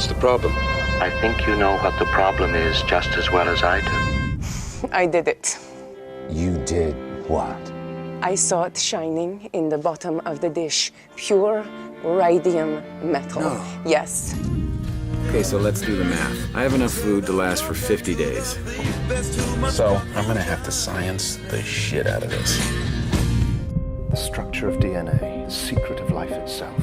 What's the problem? I think you know what the problem is just as well as I do. I did it. You did what? I saw it shining in the bottom of the dish. Pure radium metal. No. Yes. Okay, so let's do the math. I have enough food to last for 50 days. So, I'm gonna have to science the shit out of this. The structure of DNA, the secret of life itself.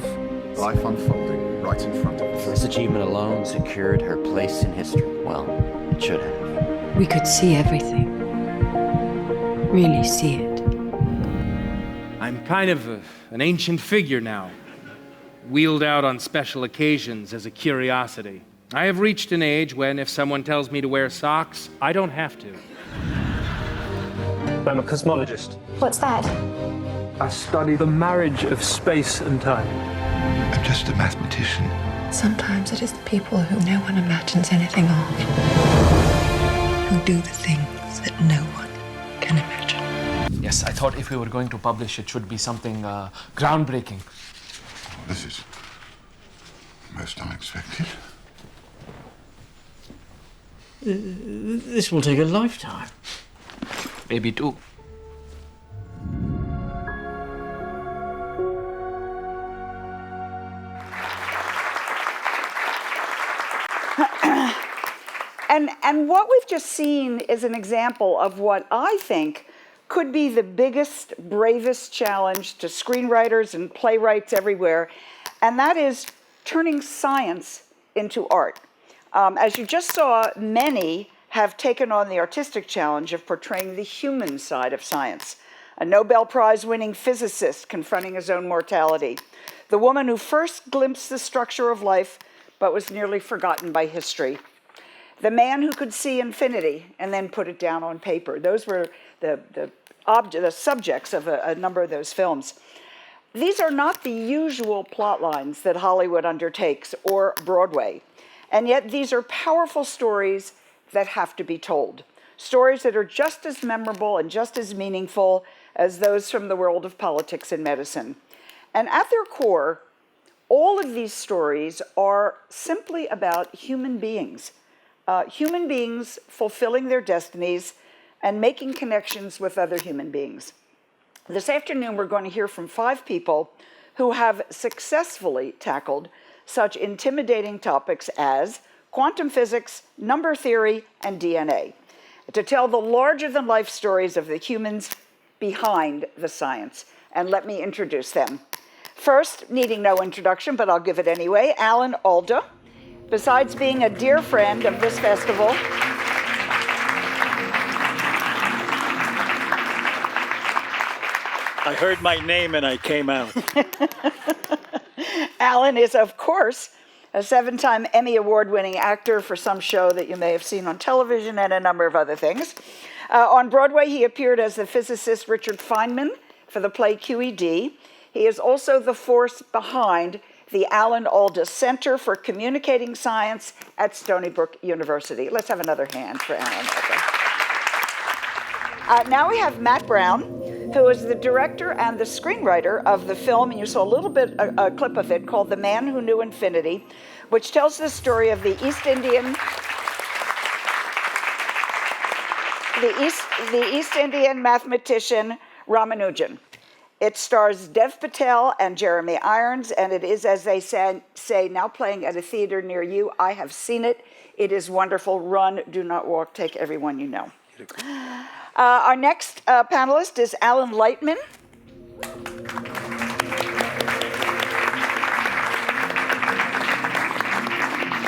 Life unfolding right in front of us. This achievement alone secured her place in history. Well, it should have. We could see everything. Really see it. I'm kind of an ancient figure now, wheeled out on special occasions as a curiosity. I have reached an age when if someone tells me to wear socks, I don't have to. I'm a cosmologist. What's that? I study the marriage of space and time. I'm just a mathematician. Sometimes it is the people who no one imagines anything of who do the things that no one can imagine. Yes, I thought if we were going to publish, it should be something groundbreaking. This is most unexpected. This will take a lifetime. Maybe two. And what we've just seen is an example of what I think could be the biggest, bravest challenge to screenwriters and playwrights everywhere, and that is turning science into art. As you just saw, many have taken on the artistic challenge of portraying the human side of science. A Nobel Prize-winning physicist confronting his own mortality. The woman who first glimpsed the structure of life, but was nearly forgotten by history. The man who could see infinity and then put it down on paper. Those were the subjects of a number of those films. These are not the usual plot lines that Hollywood undertakes or Broadway. And yet these are powerful stories that have to be told. Stories that are just as memorable and just as meaningful as those from the world of politics and medicine. And at their core, all of these stories are simply about human beings fulfilling their destinies and making connections with other human beings. This afternoon, we're going to hear from 5 people who have successfully tackled such intimidating topics as quantum physics, number theory, and DNA, to tell the larger-than-life stories of the humans behind the science. And let me introduce them. First, needing no introduction, but I'll give it anyway, Alan Alda. Besides being a dear friend of this festival, I heard my name and I came out. Alan is, of course, a 7-time Emmy Award-winning actor for some show that you may have seen on television and a number of other things. On Broadway, he appeared as the physicist Richard Feynman for the play QED. He is also the force behind the Alan Alda Center for Communicating Science at Stony Brook University. Let's have another hand for Alan Alda. Now we have Matt Brown, who is the director and the screenwriter of the film, and you saw a little bit, a clip of it, called The Man Who Knew Infinity, which tells the story of the East Indian mathematician Ramanujan. It stars Dev Patel and Jeremy Irons, and it is, as they say, now playing at a theater near you. I have seen it. It is wonderful. Run, do not walk. Take everyone you know. Our next panelist is Alan Lightman.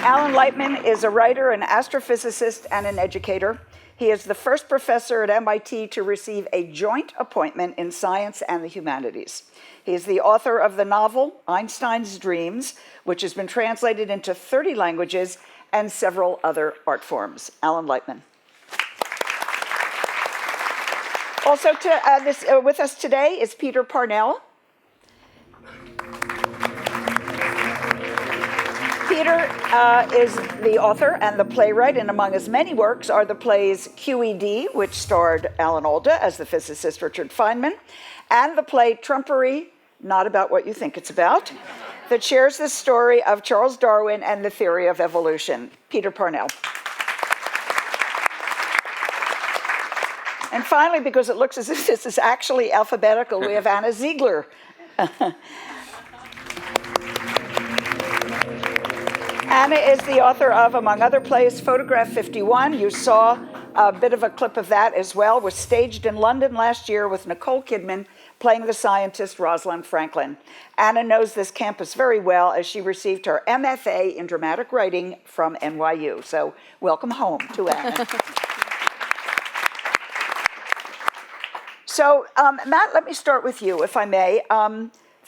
Alan Lightman is a writer, an astrophysicist, and an educator. He is the first professor at MIT to receive a joint appointment in science and the humanities. He is the author of the novel Einstein's Dreams, which has been translated into 30 languages and several other art forms. Alan Lightman. Also with us today is Peter Parnell. Peter is the author and the playwright, and among his many works are the plays QED, which starred Alan Alda as the physicist Richard Feynman, and the play Trumpery, not about what you think it's about, that shares the story of Charles Darwin and the theory of evolution. Peter Parnell. And finally, because it looks as if this is actually alphabetical, we have Anna Ziegler. Anna is the author of, among other plays, Photograph 51. You saw a bit of a clip of that as well. Was staged in London last year with Nicole Kidman playing the scientist Rosalind Franklin. Anna knows this campus very well as she received her MFA in dramatic writing from NYU. So welcome home to Anna. So Matt, let me start with you, if I may.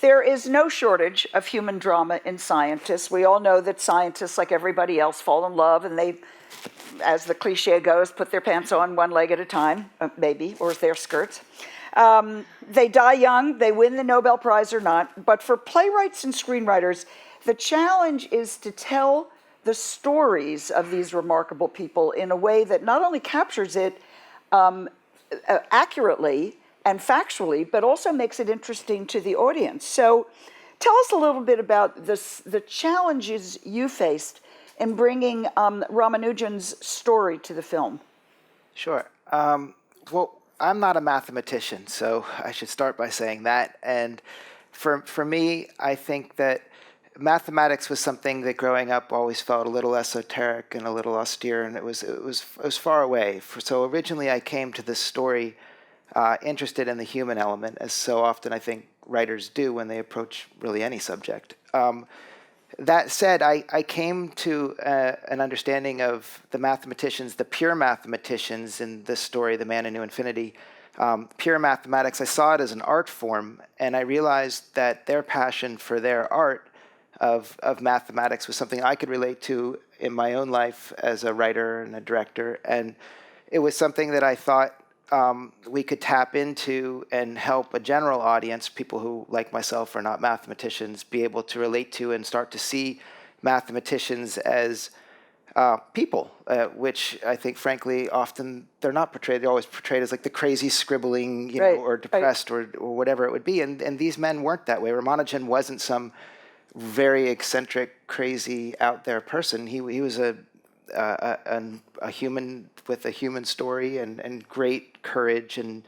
There is no shortage of human drama in scientists. We all know that scientists, like everybody else, fall in love and they, as the cliche goes, put their pants on one leg at a time, maybe, or their skirts. They die young, they win the Nobel Prize or not, but for playwrights and screenwriters, the challenge is to tell the stories of these remarkable people in a way that not only captures it accurately and factually, but also makes it interesting to the audience. So tell us a little bit about the challenges you faced in bringing Ramanujan's story to the film. Sure. Well, I'm not a mathematician, so I should start by saying that. And for me, I think that mathematics was something that growing up always felt a little esoteric and a little austere, and it was far away. So originally I came to this story interested in the human element, as so often I think writers do when they approach really any subject. That said, I came to an understanding of the mathematicians, the pure mathematicians in this story, The Man Who Knew Infinity. Pure mathematics, I saw it as an art form, and I realized that their passion for their art of mathematics was something I could relate to in my own life as a writer and a director, and it was something that I thought we could tap into and help a general audience, people who, like myself, are not mathematicians, be able to relate to and start to see mathematicians as people, which I think, frankly, often they're not portrayed. They're always portrayed as like the crazy scribbling, you know, or depressed, or whatever it would be. And these men weren't that way. Ramanujan wasn't some very eccentric, crazy, out there person. He was a human with a human story and great courage, and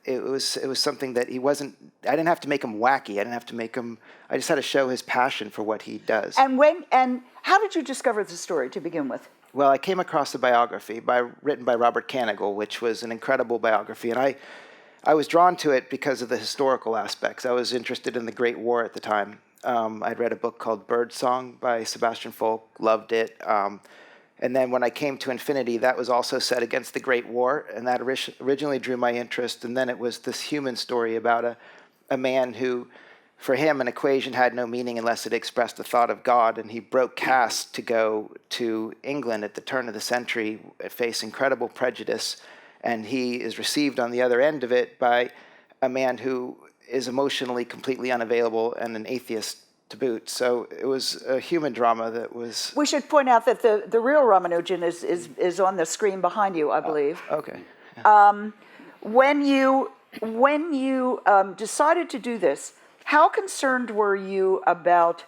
it was something that he wasn't. I didn't have to make him wacky. I didn't have to make him. I just had to show his passion for what he does. And how did you discover the story to begin with? Well, I came across a biography written by Robert Kanigel, which was an incredible biography, and I was drawn to it because of the historical aspects. I was interested in the Great War at the time. I'd read a book called Birdsong by Sebastian Falk, loved it. And then when I came to Infinity, that was also set against the Great War, and that originally drew my interest. And then it was this human story about a man who, for him, an equation had no meaning unless it expressed the thought of God, and he broke caste to go to England at the turn of the century, face incredible prejudice, and he is received on the other end of it by a man who is emotionally completely unavailable and an atheist to boot. So it was a human drama that was... We should point out that the real Ramanujan is on the screen behind you, I believe. Okay. Yeah. When you decided to do this, how concerned were you about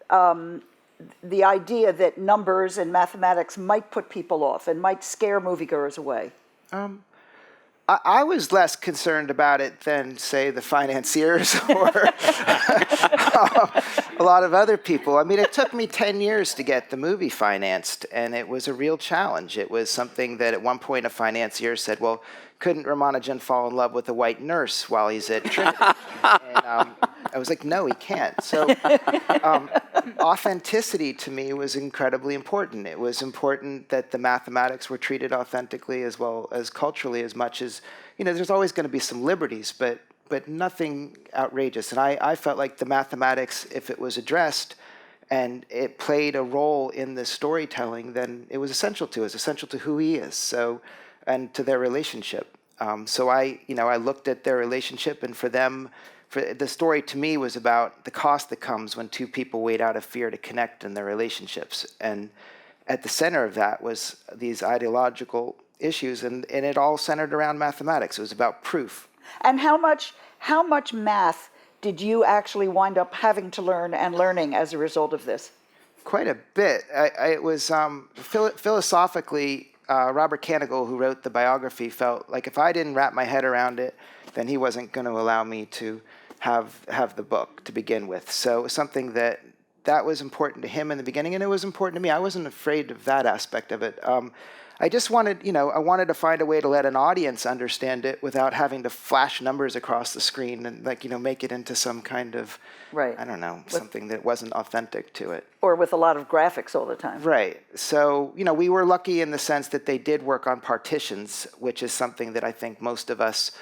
the idea that numbers and mathematics might put people off and might scare moviegoers away? I was less concerned about it than, say, the financiers or a lot of other people. I mean, it took me 10 years to get the movie financed, and it was a real challenge. It was something that at one point a financier said, well, couldn't Ramanujan fall in love with a white nurse while he's at Trinity? And I was like, no, he can't. So authenticity to me was incredibly important. It was important that the mathematics were treated authentically as well as culturally, as much as, you know, there's always going to be some liberties, but nothing outrageous. And I felt like the mathematics, if it was addressed and it played a role in the storytelling, then it was essential to us, essential to who he is, so, and to their relationship. So I looked at their relationship, and for them, the story to me was about the cost that comes when two people wait out of fear to connect in their relationships. And at the center of that was these ideological issues, and it all centered around mathematics. It was about proof. And how much math did you actually wind up having to learn and learning as a result of this? Quite a bit. It was philosophically, Robert Kanigel, who wrote the biography, felt like if I didn't wrap my head around it, then he wasn't going to allow me to have the book to begin with. So it was something that was important to him in the beginning, and it was important to me. I wasn't afraid of that aspect of it. I just wanted, I wanted to find a way to let an audience understand it without having to flash numbers across the screen and make it into some kind of, right. I don't know, something that wasn't authentic to it. Or with a lot of graphics all the time. Right. So, we were lucky in the sense that they did work on partitions, which is something that I think most of us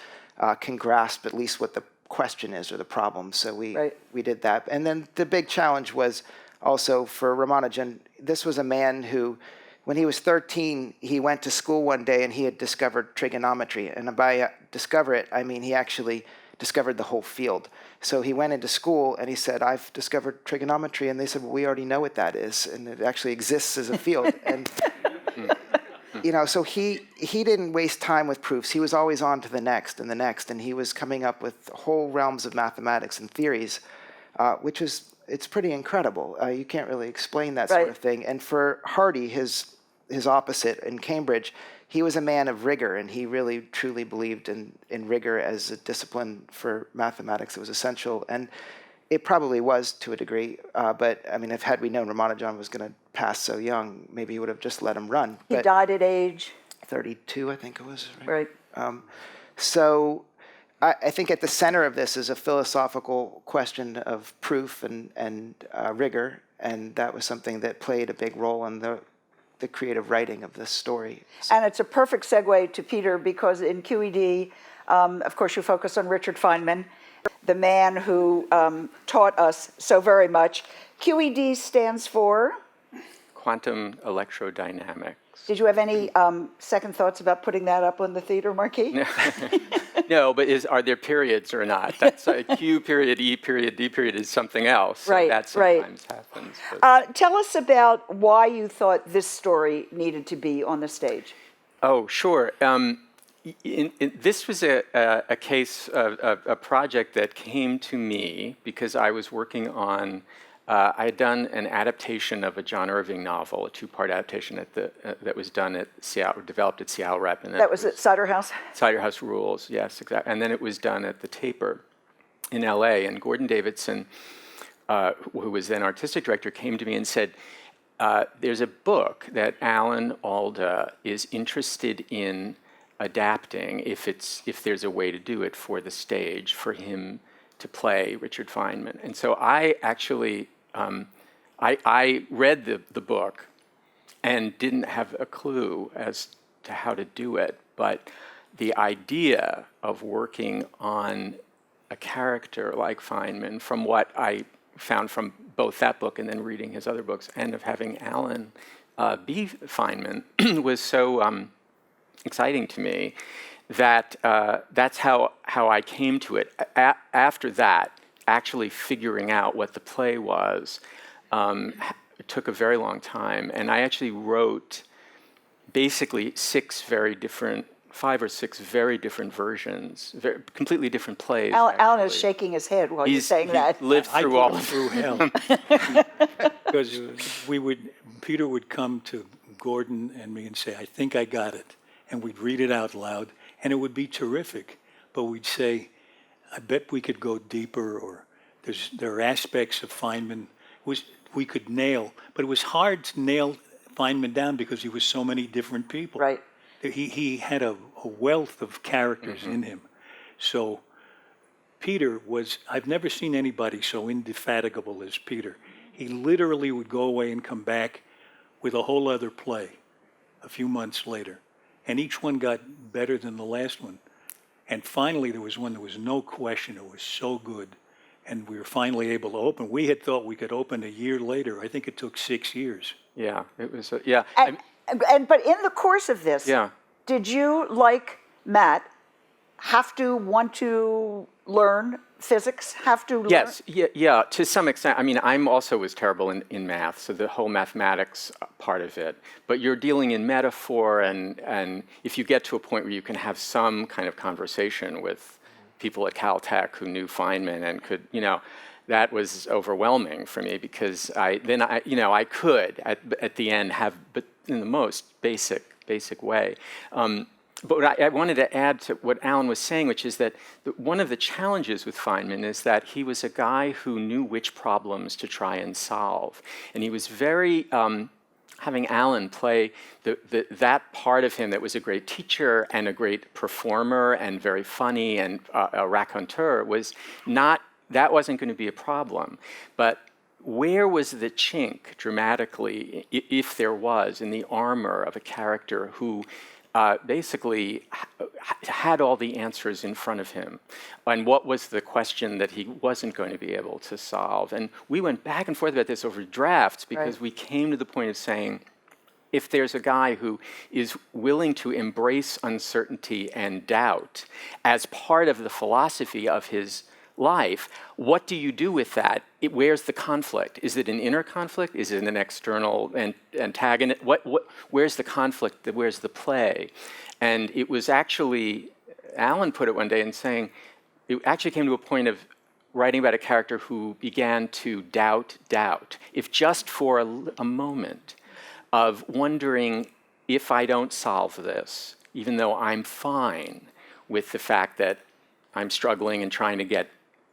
can grasp at least what the question is or the problem. So we did that. And then the big challenge was also for Ramanujan. This was a man who, when he was 13, he went to school one day and he had discovered trigonometry. And by discover it, I mean he actually discovered the whole field. So he went into school and he said, I've discovered trigonometry. And they said, well, we already know what that is. And it actually exists as a field. And so he didn't waste time with proofs. He was always on to the next and the next. And he was coming up with whole realms of mathematics and theories, which is, it's pretty incredible. You can't really explain that sort of thing. And for Hardy, his opposite in Cambridge, he was a man of rigor, and he really truly believed in rigor as a discipline for mathematics that was essential. And it probably was to a degree, but I mean, had we known Ramanujan was going to pass so young, maybe he would have just let him run. He died at age? 32, I think it was. Right. So I think at the center of this is a philosophical question of proof and rigor, and that was something that played a big role in the creative writing of this story. And it's a perfect segue to Peter, because in QED, of course, you focus on Richard Feynman, the man who taught us so very much. QED stands for? Quantum electrodynamics. Did you have any second thoughts about putting that up on the theater marquee? No, but are there periods or not? That's a Q period, E period, D period is something else. So that sometimes happens. Tell us about why you thought this story needed to be on the stage. Oh, sure. This was a case of a project that came to me because I was working on, I had done an adaptation of a John Irving novel, a two-part adaptation that was done at Seattle, developed at Seattle Rep. And that was at Cider House? Cider House Rules, yes, exactly. And then it was done at the Taper in LA. And Gordon Davidson, who was then artistic director, came to me and said, there's a book that Alan Alda is interested in adapting, if there's a way to do it for the stage, for him to play Richard Feynman. And so I actually, I read the book and didn't have a clue as to how to do it, but the idea of working on a character like Feynman, from what I found from both that book and then reading his other books, and of having Alan be Feynman, was so exciting to me that that's how I came to it. After that, actually figuring out what the play was, it took a very long time. And I actually wrote basically 5 or 6 very different versions, completely different plays. Alan is shaking his head while you're saying that. He lived through all of through hell. Because Peter would come to Gordon and me and say, I think I got it. And we'd read it out loud, and it would be terrific. But we'd say, I bet we could go deeper, or there are aspects of Feynman we could nail. But it was hard to nail Feynman down because he was so many different people. Right. He had a wealth of characters in him. So Peter I've never seen anybody so indefatigable as Peter. He literally would go away and come back with a whole other play a few months later. And each one got better than the last one. And finally, there was one that was no question. It was so good. And we were finally able to open. We had thought we could open a year later. I think it took 6 years. Yeah, it was, yeah. But in the course of this, did you, like Matt, have to want to learn physics, have to learn? Yes, yeah, to some extent. I mean, I'm also was terrible in math, so the whole mathematics part of it. But you're dealing in metaphor, and if you get to a point where you can have some kind of conversation with people at Caltech who knew Feynman and could, that was overwhelming for me because I could at the end have, but in the most basic way. But what I wanted to add to what Alan was saying, which is that one of the challenges with Feynman is that he was a guy who knew which problems to try and solve. And he was very, having Alan play that part of him that was a great teacher and a great performer and very funny and a raconteur that wasn't going to be a problem. But where was the chink dramatically, if there was, in the armor of a character who basically had all the answers in front of him? And what was the question that he wasn't going to be able to solve? And we went back and forth about this over drafts because we came to the point of saying, if there's a guy who is willing to embrace uncertainty and doubt as part of the philosophy of his life, what do you do with that? Where's the conflict? Is it an inner conflict? Is it an external antagonist? Where's the conflict? Where's the play? And it was actually, Alan put it one day in saying, it actually came to a point of writing about a character who began to doubt, if just for a moment, of wondering, if I don't solve this, even though I'm fine with the fact that I'm struggling and trying to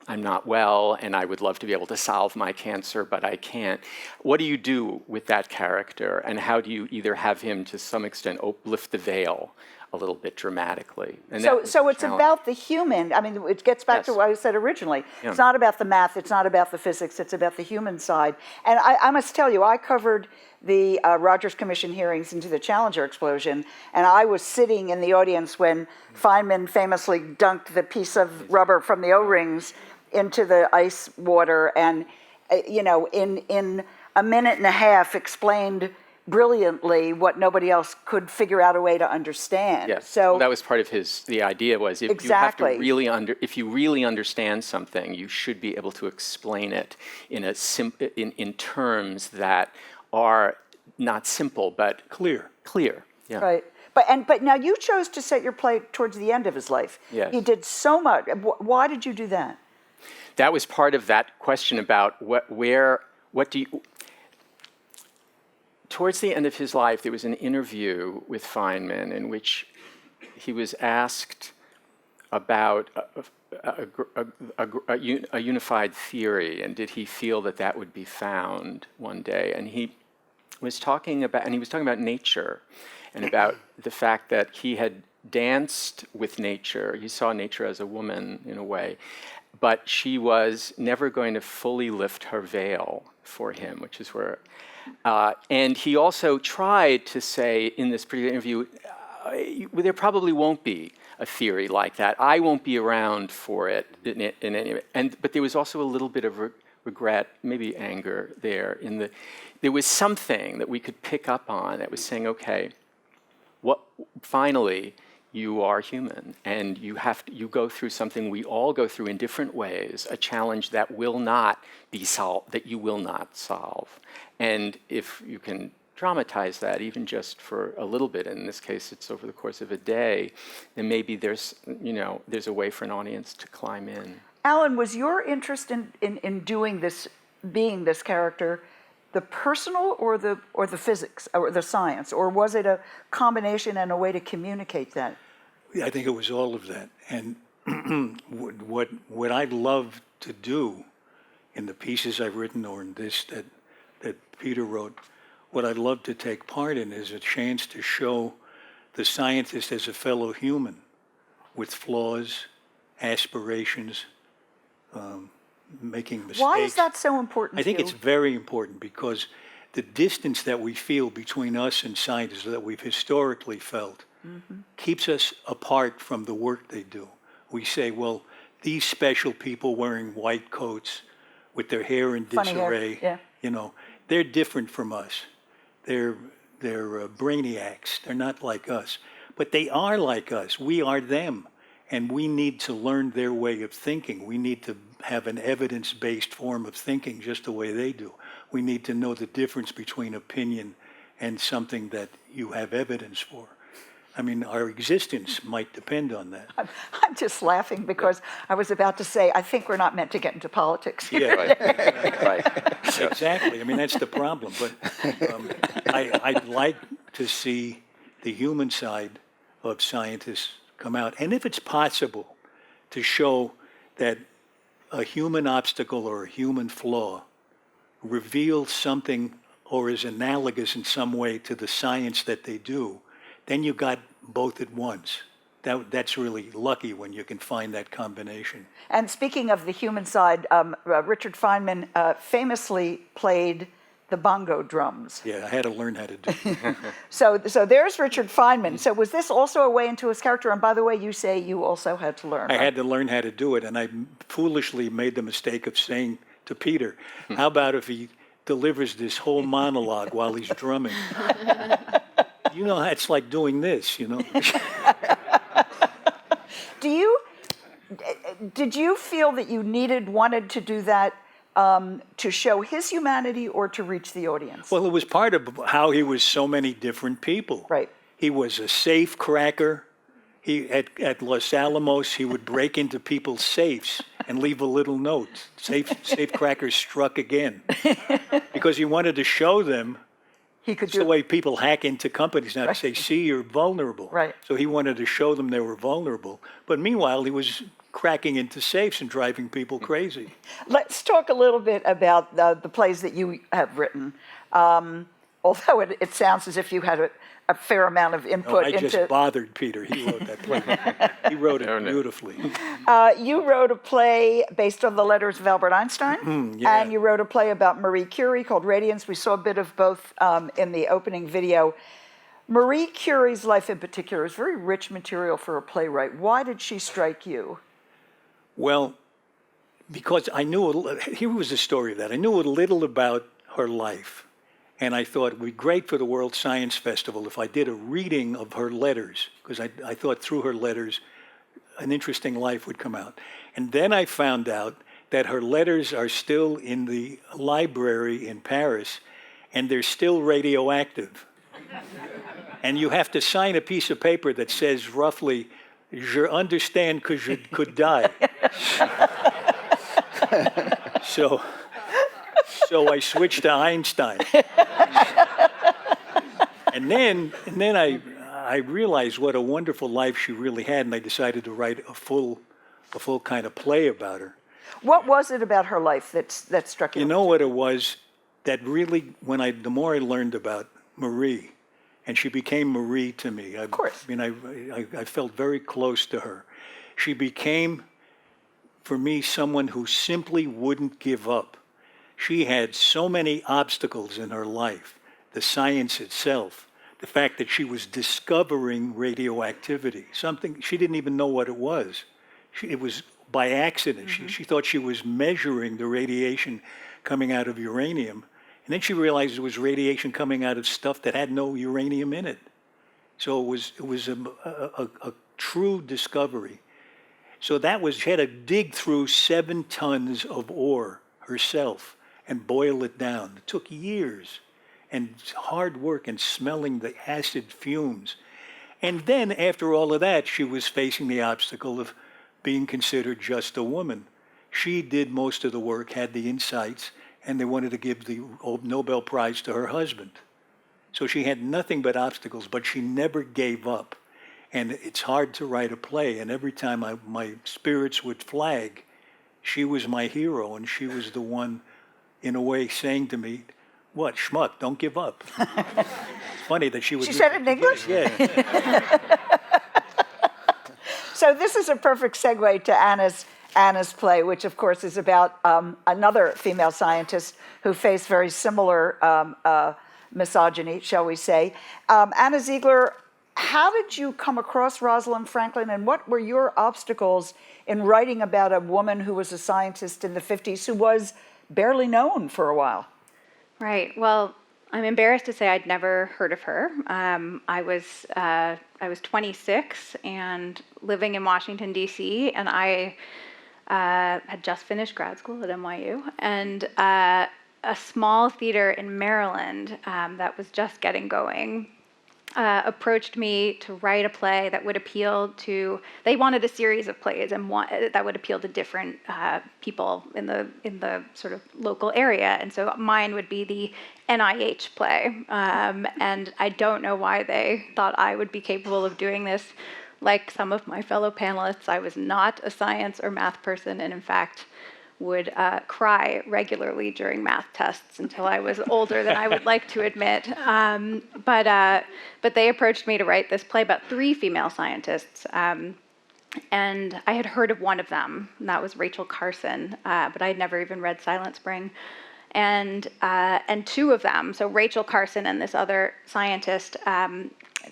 I'm not well, and I would love to be able to solve my cancer, but I can't. What do you do with that character, and how do you either have him, to some extent, lift the veil a little bit dramatically? And so it's about the human. I mean, it gets back to what I said originally. Yeah. It's not about the math. It's not about the physics. It's about the human side. And I must tell you, I covered the Rogers Commission hearings into the Challenger explosion, and I was sitting in the audience when Feynman famously dunked the piece of rubber from the O-rings into the ice water, and in a minute and a half explained brilliantly what nobody else could figure out a way to understand. Yes. So well, that was part of the idea was if you have to if you really understand something, you should be able to explain it in terms that are not simple but clear. Yeah. Right. But now you chose to set your play towards the end of his life. Yes. He did so much. Why did you do that? That was part of that question about towards the end of his life, there was an interview with Feynman in which he was asked about a unified theory, and did he feel that would be found one day? And he was talking about nature, and about the fact that he had danced with nature. He saw nature as a woman in a way, but she was never going to fully lift her veil for him, which is where. And he also tried to say in this particular interview, there probably won't be a theory like that. I won't be around for it in any way. But there was also a little bit of regret, maybe anger there. There was something that we could pick up on that was saying, okay, finally, you are human, and you go through something we all go through in different ways, a challenge that will not be solved, that you will not solve. And if you can dramatize that, even just for a little bit, in this case it's over the course of a day, then maybe there's a way for an audience to climb in. Alan, was your interest in doing this, being this character, the personal or the physics or the science, or was it a combination and a way to communicate that? I think it was all of that. And what I love to do in the pieces I've written, or in this that Peter wrote, what I'd love to take part in is a chance to show the scientist as a fellow human with flaws, aspirations, making mistakes. Why is that so important? I think it's very important because the distance that we feel between us and scientists, that we've historically felt, keeps us apart from the work they do. We say, well, these special people wearing white coats with their hair in disarray, they're different from us. They're brainiacs. They're not like us. But they are like us. We are them. And we need to learn their way of thinking. We need to have an evidence-based form of thinking just the way they do. We need to know the difference between opinion and something that you have evidence for. I mean, our existence might depend on that. I'm just laughing because I was about to say, I think we're not meant to get into politics here. Yeah, right. Exactly. I mean, that's the problem. But I'd like to see the human side of scientists come out. And if it's possible to show that a human obstacle or a human flaw reveals something or is analogous in some way to the science that they do, then you got both at once. That's really lucky when you can find that combination. And speaking of the human side, Richard Feynman famously played the bongo drums. Yeah, I had to learn how to do it. So there's Richard Feynman. So was this also a way into his character? And by the way, you say you also had to learn. I had to learn how to do it, and I foolishly made the mistake of saying to Peter, how about if he delivers this whole monologue while he's drumming? You know, it's like doing this, you know. Did you feel that you wanted to do that to show his humanity or to reach the audience? Well, it was part of how he was so many different people. Right. He was a safe cracker. At Los Alamos, he would break into people's safes and leave a little note. Safe cracker struck again. Because he wanted to show them. It's the way people hack into companies now to say, see, you're vulnerable. Right. So he wanted to show them they were vulnerable. But meanwhile, he was cracking into safes and driving people crazy. Let's talk a little bit about the plays that you have written. Although it sounds as if you had a fair amount of input I just bothered Peter. He wrote that play. He wrote it beautifully. You wrote a play based on the letters of Albert Einstein, yeah. and you wrote a play about Marie Curie called Radiance. We saw a bit of both in the opening video. Marie Curie's life in particular is very rich material for a playwright. Why did she strike you? Well, because I knew, here was the story of that. I knew a little about her life. And I thought it would be great for the World Science Festival if I did a reading of her letters, because I thought through her letters, an interesting life would come out. And then I found out that her letters are still in the library in Paris, and they're still radioactive. And you have to sign a piece of paper that says roughly, "Je understand que je could die." So I switched to Einstein. And then I realized what a wonderful life she really had, and I decided to write a full kind of play about her. What was it about her life that struck you? You know what it was that really, the more I learned about Marie, and she became Marie to me. Of course. I mean, I felt very close to her. She became, for me, someone who simply wouldn't give up. She had so many obstacles in her life, the science itself, the fact that she was discovering radioactivity, something she didn't even know what it was. It was by accident. Mm-hmm. She thought she was measuring the radiation coming out of uranium, and then she realized it was radiation coming out of stuff that had no uranium in it. So it was a true discovery. So she had to dig through 7 tons of ore herself and boil it down. It took years and hard work and smelling the acid fumes. And then after all of that, she was facing the obstacle of being considered just a woman. She did most of the work, had the insights, and they wanted to give the Nobel Prize to her husband. So she had nothing but obstacles, but she never gave up. And it's hard to write a play, and every time my spirits would flag, she was my hero, and she was the one, in a way, saying to me, "What, schmuck, don't give up." It's funny that she would... She said it in English? Yeah. So this is a perfect segue to Anna's play, which of course is about another female scientist who faced very similar misogyny, shall we say. Anna Ziegler, how did you come across Rosalind Franklin, and what were your obstacles in writing about a woman who was a scientist in the 50s who was barely known for a while? Right. Well, I'm embarrassed to say I'd never heard of her. I was 26 and living in Washington, D.C., and I had just finished grad school at NYU, and a small theater in Maryland that was just getting going approached me to write a play that would appeal to. They wanted a series of plays and that would appeal to different people in the sort of local area, and so mine would be the NIH play. And I don't know why they thought I would be capable of doing this. Like some of my fellow panelists, I was not a science or math person, and in fact would cry regularly during math tests until I was older than I would like to admit. But they approached me to write this play about 3 female scientists. And I had heard of one of them, and that was Rachel Carson, but I had never even read Silent Spring. And 2 of them, so Rachel Carson and this other scientist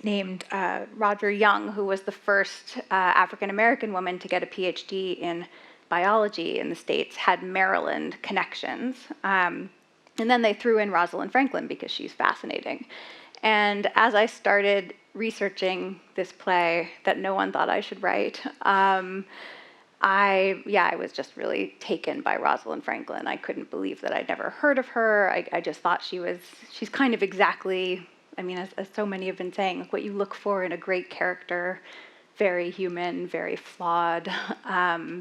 named Roger Young, who was the first African-American woman to get a PhD in biology in the States, had Maryland connections. And then they threw in Rosalind Franklin because she's fascinating. And as I started researching this play that no one thought I should write, I was just really taken by Rosalind Franklin. I couldn't believe that I'd never heard of her. I just thought she's kind of exactly, I mean, as so many have been saying, like what you look for in a great character. Very human, very flawed.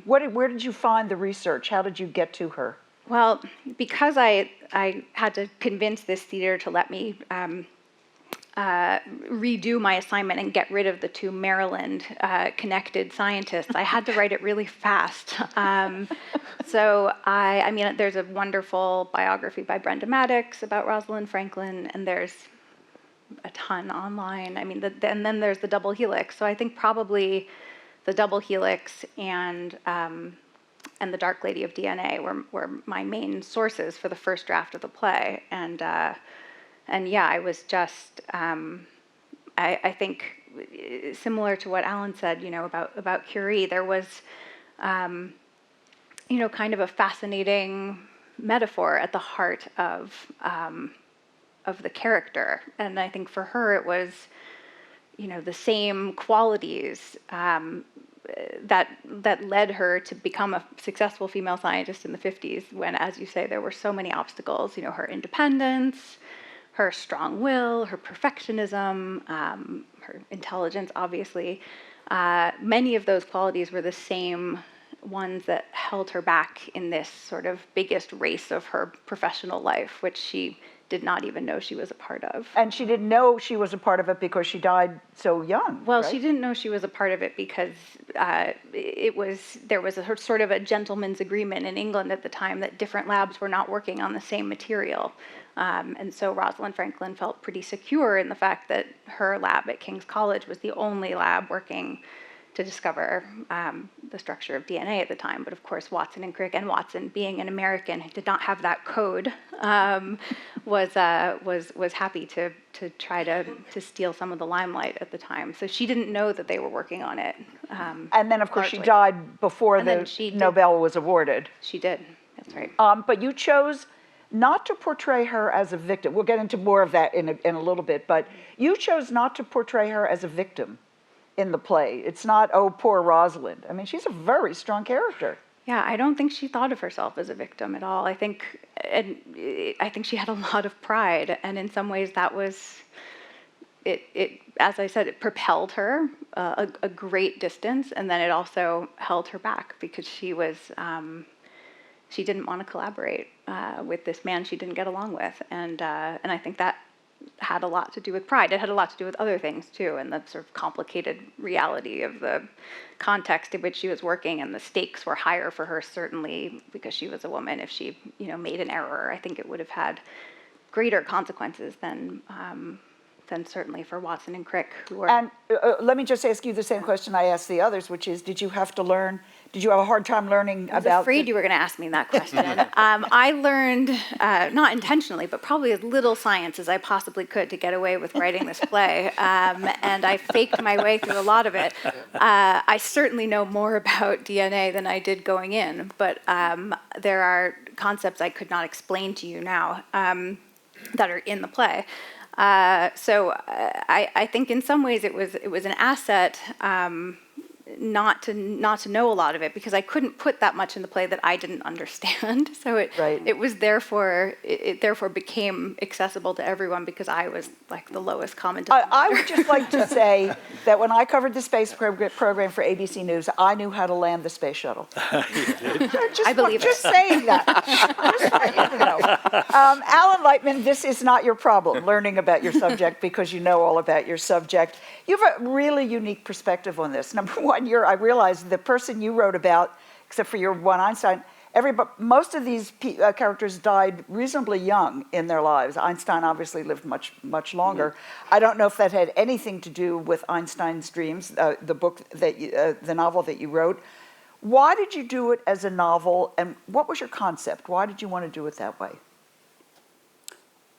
Where did you find the research? How did you get to her? Well, because I had to convince this theater to let me redo my assignment and get rid of the 2 Maryland connected scientists, I had to write it really fast. So I mean, there's a wonderful biography by Brenda Maddox about Rosalind Franklin, and there's a ton online. I mean, and then there's the double helix. So I think probably the double helix and the Dark Lady of DNA were my main sources for the first draft of the play. And yeah, I was just I think similar to what Alan said, about Curie, there was kind of a fascinating metaphor at the heart of the character. And I think for her it was, the same qualities that led her to become a successful female scientist in the 50s when, as you say, there were so many obstacles, her independence, her strong will, her perfectionism, her intelligence, obviously. Many of those qualities were the same ones that held her back in this sort of biggest race of her professional life, which she did not even know she was a part of. And she didn't know she was a part of it because she died so young. Well, right? She didn't know she was a part of it because there was a sort of a gentleman's agreement in England at the time that different labs were not working on the same material. And so Rosalind Franklin felt pretty secure in the fact that her lab at King's College was the only lab working to discover the structure of DNA at the time. But of course, Watson and Crick, and Watson, being an American who did not have that code, was happy to try to steal some of the limelight at the time. So she didn't know that they were working on it. And then, of course, she died before the Nobel was awarded. She did. That's right. But you chose not to portray her as a victim. We'll get into more of that in a little bit. But you chose not to portray her as a victim in the play. It's not, oh, poor Rosalind. I mean, she's a very strong character. Yeah, I don't think she thought of herself as a victim at all. I think she had a lot of pride, and in some ways that was it. As I said, it propelled her a great distance, and then it also held her back because she didn't want to collaborate with this man she didn't get along with, and I think that had a lot to do with pride. It had a lot to do with other things too, and the sort of complicated reality of the context in which she was working, and the stakes were higher for her, certainly because she was a woman. If she, made an error, I think it would have had greater consequences than certainly for Watson and Crick, who were. And let me just ask you the same question I asked the others, which is, did you have a hard time learning about? I was afraid you were going to ask me that question. I learned, not intentionally, but probably as little science as I possibly could to get away with writing this play. And I faked my way through a lot of it. I certainly know more about DNA than I did going in, but there are concepts I could not explain to you now that are in the play. So I think in some ways it was an asset not to know a lot of it, because I couldn't put that much in the play that I didn't understand. So it was therefore became accessible to everyone because I was like the lowest common denominator. I would just like to say that when I covered the space program for ABC News, I knew how to land the space shuttle. I believe just saying that. Just letting you know. Alan Lightman, this is not your problem, learning about your subject because you know all about your subject. You have a really unique perspective on this. Number one, I realized the person you wrote about, except for your one Einstein, most of these characters died reasonably young in their lives. Einstein obviously lived much, much longer. Mm-hmm. I don't know if that had anything to do with Einstein's dreams, the book the novel that you wrote. Why did you do it as a novel, and what was your concept? Why did you want to do it that way?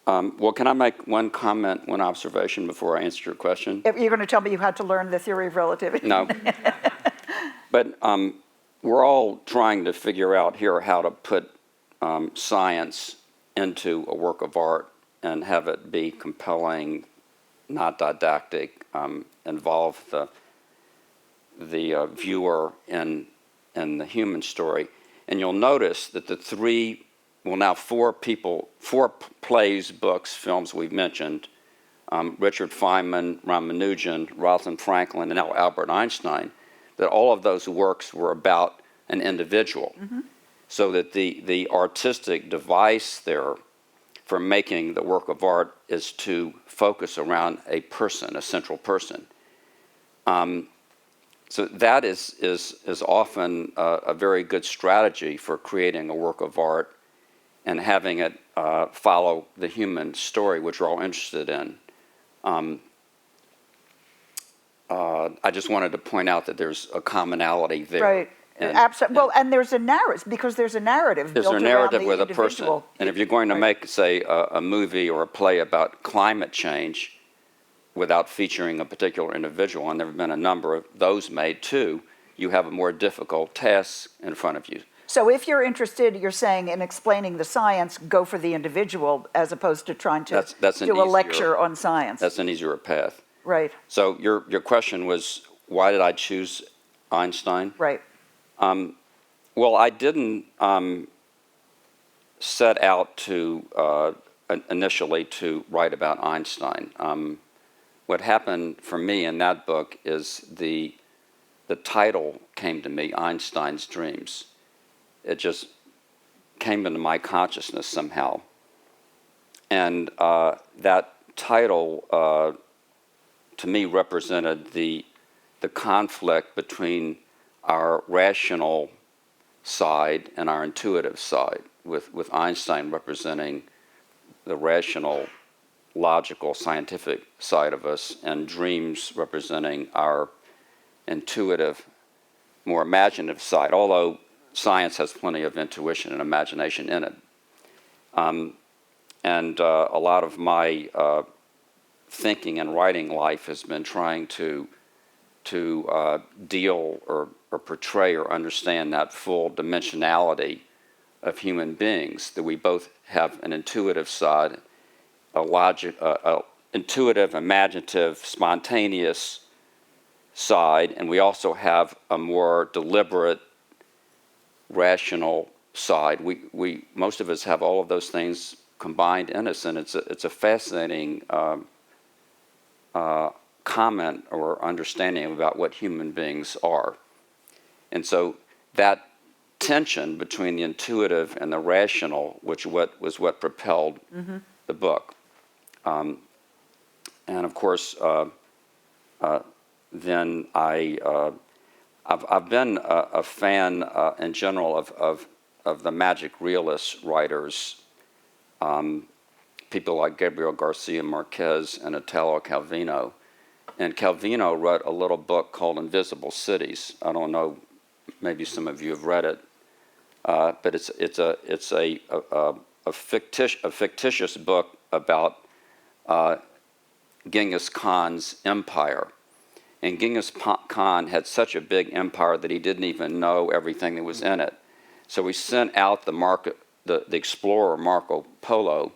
Well, can I make one comment, one observation before I answer your question? If you're going to tell me you had to learn the theory of relativity. No. But we're all trying to figure out here how to put science into a work of art and have it be compelling, not didactic, involve the viewer in the human story. And you'll notice that the four plays, books, films we've mentioned, Richard Feynman, Ramanujan, Rosalind Franklin, and now Albert Einstein, that all of those works were about an individual. Mm-hmm. So that the artistic device there for making the work of art is to focus around a person, a central person. So that is often a very good strategy for creating a work of art and having it follow the human story, which we're all interested in. I just wanted to point out that there's a commonality there. Right. Absolutely. Well, and there's a narrative, because there's a narrative built around the individual. There's a narrative with a person. And if you're going to make, say, a movie or a play about climate change without featuring a particular individual, and there have been a number of those made too, you have a more difficult task in front of you. So if you're interested, you're saying, in explaining the science, go for the individual as opposed to trying to do a lecture on science. That's an easier path. Right. So your question was, why did I choose Einstein? Right. Well, I didn't set out to initially to write about Einstein. What happened for me in that book is the title came to me, Einstein's Dreams. It just came into my consciousness somehow. And that title, to me, represented the conflict between our rational side and our intuitive side, with Einstein representing the rational, logical, scientific side of us, and dreams representing our intuitive, more imaginative side, although science has plenty of intuition and imagination in it. And a lot of my thinking and writing life has been trying to deal or portray or understand that full dimensionality of human beings, that we both have an intuitive side, intuitive, imaginative, spontaneous side, and we also have a more deliberate, rational side. We most of us have all of those things combined in us, and it's a fascinating comment or understanding about what human beings are. And so that tension between the intuitive and the rational, was what propelled the book. And of course, then I've been a fan in general of the magic realist writers, people like Gabriel Garcia Marquez and Italo Calvino. And Calvino wrote a little book called Invisible Cities. I don't know, maybe some of you have read it, but it's a fictitious book about Genghis Khan's empire. And Genghis Khan had such a big empire that he didn't even know everything that was in it. So he sent out the explorer Marco Polo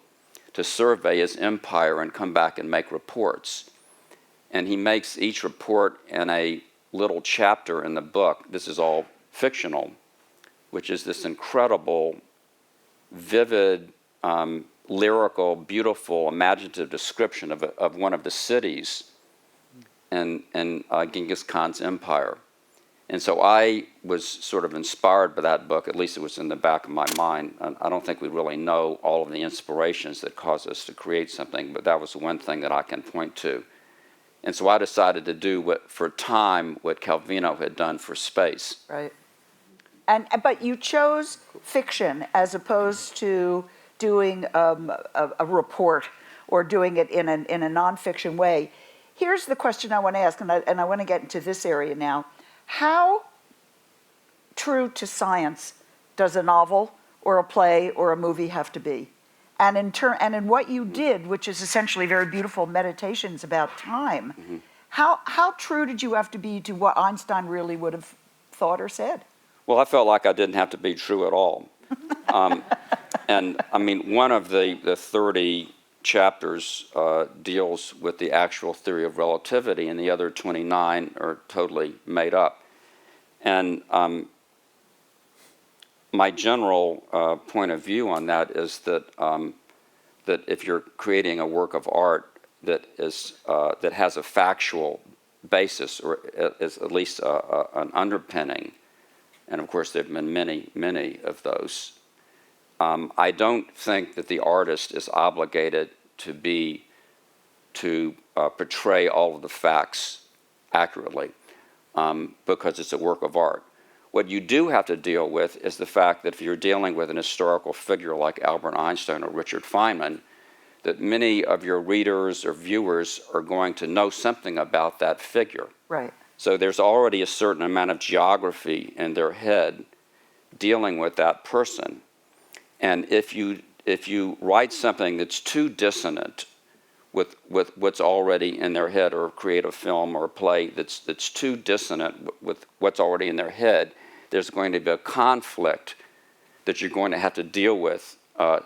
to survey his empire and come back and make reports. And he makes each report in a little chapter in the book, this is all fictional, which is this incredible, vivid, lyrical, beautiful, imaginative description of one of the cities in Genghis Khan's empire. And so I was sort of inspired by that book, at least it was in the back of my mind. I don't think we really know all of the inspirations that caused us to create something, but that was one thing that I can point to. And so I decided to do for time what Calvino had done for space. Right. But you chose fiction as opposed to doing a report or doing it in a nonfiction way. Here's the question I want to ask, and I want to get into this area now. How true to science does a novel or a play or a movie have to be? And in what you did, which is essentially very beautiful meditations about time, how true did you have to be to what Einstein really would have thought or said? Well, I felt like I didn't have to be true at all. And I mean, one of the 30 chapters deals with the actual theory of relativity, and the other 29 are totally made up. And my general point of view on that is that that if you're creating a work of art that has a factual basis, or is at least an underpinning, and of course there have been many of those, I don't think that the artist is obligated to portray all of the facts accurately, because it's a work of art. What you do have to deal with is the fact that if you're dealing with an historical figure like Albert Einstein or Richard Feynman, that many of your readers or viewers are going to know something about that figure. Right. So there's already a certain amount of geography in their head dealing with that person. And if you write something that's too dissonant with what's already in their head, or create a film or a play that's too dissonant with what's already in their head, there's going to be a conflict that you're going to have to deal with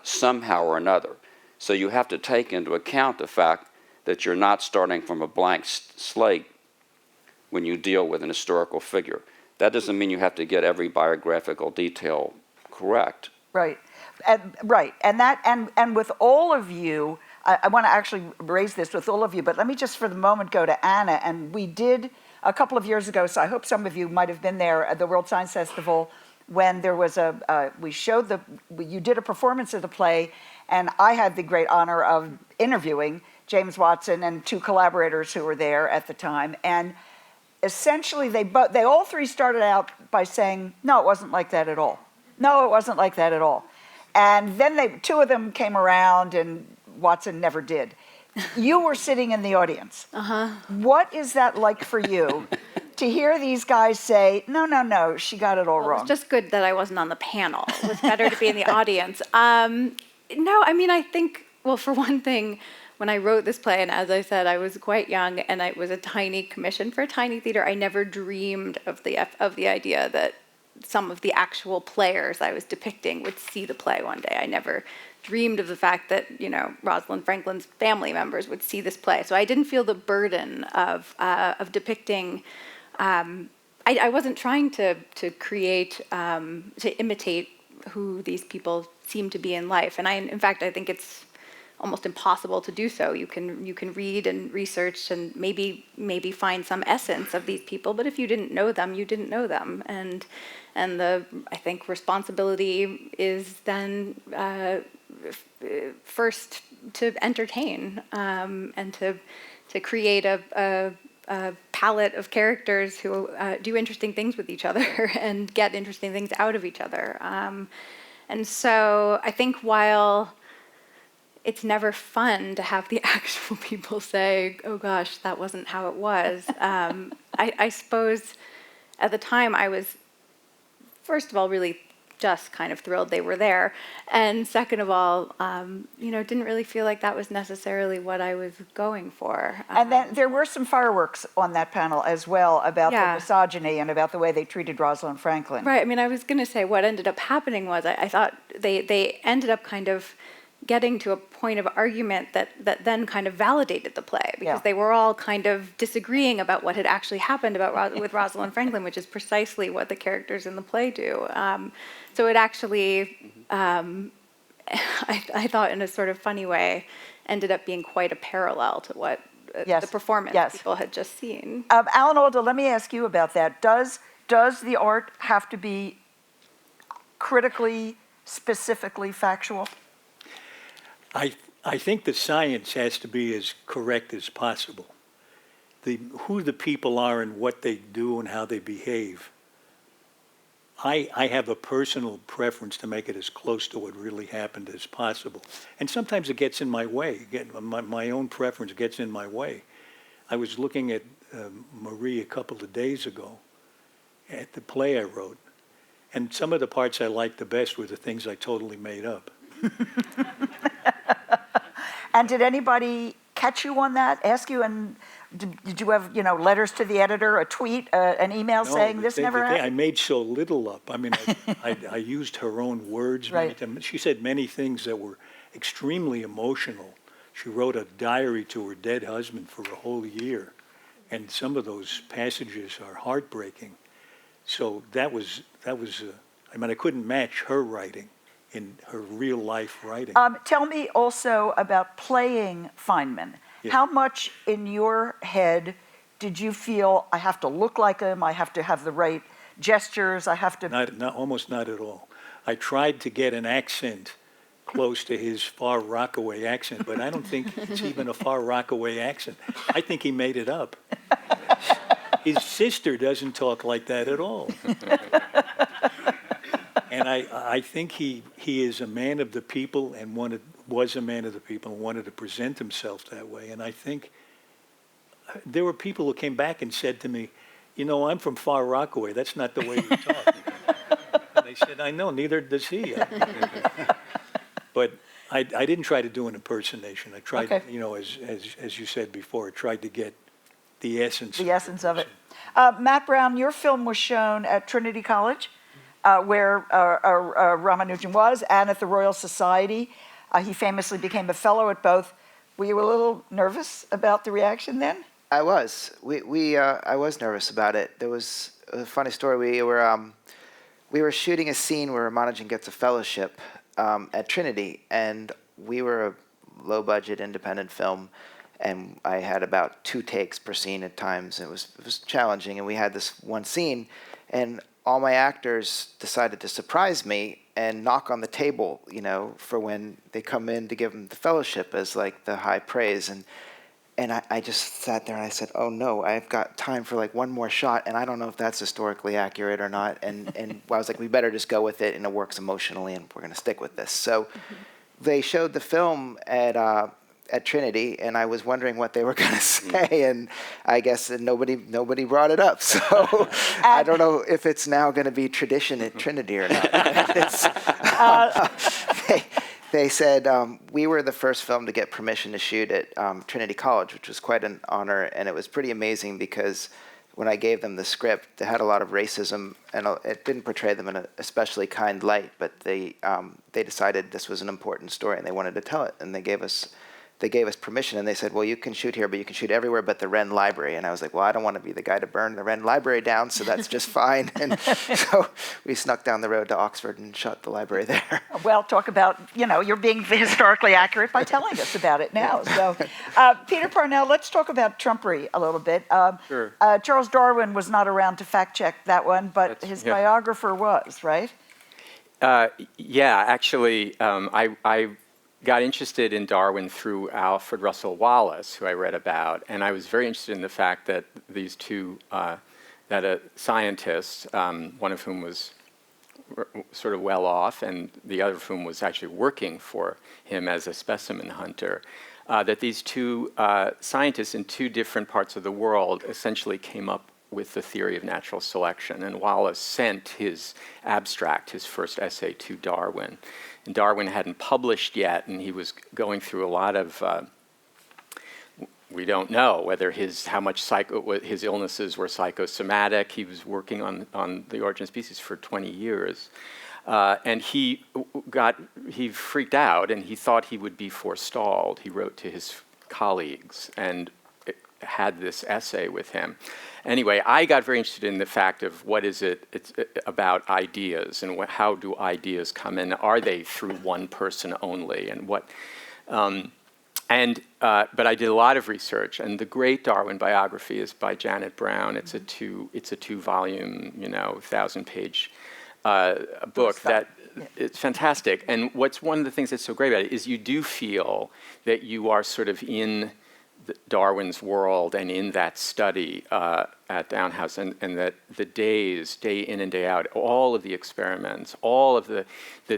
somehow or another. So you have to take into account the fact that you're not starting from a blank slate when you deal with an historical figure. That doesn't mean you have to get every biographical detail correct. Right. And with all of you, I want to actually raise this with all of you, but let me just for the moment go to Anna. And we did a couple of years ago, so I hope some of you might have been there at the World Science Festival, when there was you did a performance of the play, and I had the great honor of interviewing James Watson and two collaborators who were there at the time. And essentially they all three started out by saying, no, it wasn't like that at all. No, it wasn't like that at all. And then two of them came around, and Watson never did. You were sitting in the audience. What is that like for you to hear these guys say, no, she got it all wrong? It was just good that I wasn't on the panel. It was better to be in the audience. No, I mean, I think, well, for one thing, when I wrote this play, and as I said, I was quite young, and it was a tiny commission for a tiny theater, I never dreamed of the idea that some of the actual players I was depicting would see the play one day. I never dreamed of the fact that, Rosalind Franklin's family members would see this play. So I didn't feel the burden of depicting. I wasn't trying to create, to imitate who these people seem to be in life. And in fact, I think it's almost impossible to do so. You can read and research and maybe find some essence of these people, but if you didn't know them, you didn't know them. And the, I think, responsibility is then first to entertain and to create a palette of characters who do interesting things with each other and get interesting things out of each other. And so I think while it's never fun to have the actual people say, oh gosh, that wasn't how it was, I suppose at the time I was, first of all, really just kind of thrilled they were there. And second of all, didn't really feel like that was necessarily what I was going for. And then there were some fireworks on that panel as well about the misogyny and about the way they treated Rosalind Franklin. Right. I mean, I was going to say what ended up happening was I thought they ended up kind of getting to a point of argument that then kind of validated the play, because Yeah. they were all kind of disagreeing about what had actually happened with Rosalind Franklin, which is precisely what the characters in the play do. So it actually, I thought in a sort of funny way, ended up being quite a parallel to what the performance people had just seen. Alan Alda, let me ask you about that. Does the art have to be critically, specifically factual? I think the science has to be as correct as possible. Who the people are and what they do and how they behave. I have a personal preference to make it as close to what really happened as possible. And sometimes it gets in my way. My own preference gets in my way. I was looking at Marie a couple of days ago at the play I wrote. And some of the parts I liked the best were the things I totally made up. And did anybody catch you on that, ask you, and did you have, letters to the editor, a tweet, an email saying this never happened? I made so little up. I mean, I used her own words. Right. She said many things that were extremely emotional. She wrote a diary to her dead husband for a whole year. And some of those passages are heartbreaking. So that was I couldn't match her writing in her real life writing. Tell me also about playing Feynman. Yeah. How much in your head did you feel, I have to look like him, I have to have the right gestures, I have to... Almost not at all. I tried to get an accent close to his far Rockaway accent, but I don't think it's even a far Rockaway accent. I think he made it up. His sister doesn't talk like that at all. And I think he is a man of the people and was a man of the people and wanted to present himself that way. And I think there were people who came back and said to me, I'm from Far Rockaway. That's not the way you talk. And they said, I know, neither does he. But I didn't try to do an impersonation. I tried, as you said before, I tried to get the essence of it. Matt Brown, your film was shown at Trinity College, where Ramanujan was, and at the Royal Society. He famously became a fellow at both. Were you a little nervous about the reaction then? I was. I was nervous about it. There was a funny story. We were shooting a scene where Ramanujan gets a fellowship at Trinity, and we were a low-budget independent film, and I had about 2 takes per scene at times. It was challenging, and we had this one scene, and all my actors decided to surprise me and knock on the table, for when they come in to give them the fellowship as like the high praise. And I just sat there and I said, oh no, I've got time for like one more shot, and I don't know if that's historically accurate or not. And I was like, we better just go with it, and it works emotionally, and we're going to stick with this. So they showed the film at Trinity, and I was wondering what they were going to say, and I guess nobody brought it up. So I don't know if it's now going to be tradition at Trinity or not. They said we were the first film to get permission to shoot at Trinity College, which was quite an honor, and it was pretty amazing because when I gave them the script, they had a lot of racism, and it didn't portray them in an especially kind light, but they decided this was an important story, and they wanted to tell it, and they gave us permission, and they said, well, you can shoot here, but you can shoot everywhere but the Wren Library. And I was like, well, I don't want to be the guy to burn the Wren Library down, so that's just fine. And so we snuck down the road to Oxford and shut the library there. Well, talk about, you're being historically accurate by telling us about it now. So, Peter Parnell, let's talk about Trumpery a little bit. Sure. Charles Darwin was not around to fact check that one, but his biographer was, right? Yeah, actually, I got interested in Darwin through Alfred Russel Wallace, who I read about, and I was very interested in the fact that these two, that a scientist, one of whom was sort of well off, and the other of whom was actually working for him as a specimen hunter, that these two scientists in 2 different parts of the world essentially came up with the theory of natural selection, and Wallace sent his abstract, his first essay, to Darwin. And Darwin hadn't published yet, and he was going through a lot of, we don't know whether how much his illnesses were psychosomatic. He was working on the origin of species for 20 years. And he freaked out, and he thought he would be forestalled. He wrote to his colleagues and had this essay with him. Anyway, I got very interested in the fact of what is it's about ideas, and how do ideas come in? Are they through one person only? And what? But I did a lot of research, and the great Darwin biography is by Janet Brown. It's a two-volume, 1,000-page book that it's fantastic. And what's one of the things that's so great about it is you do feel that you are sort of in Darwin's world and in that study at Down House, and that the days, day in and day out, all of the experiments, all of the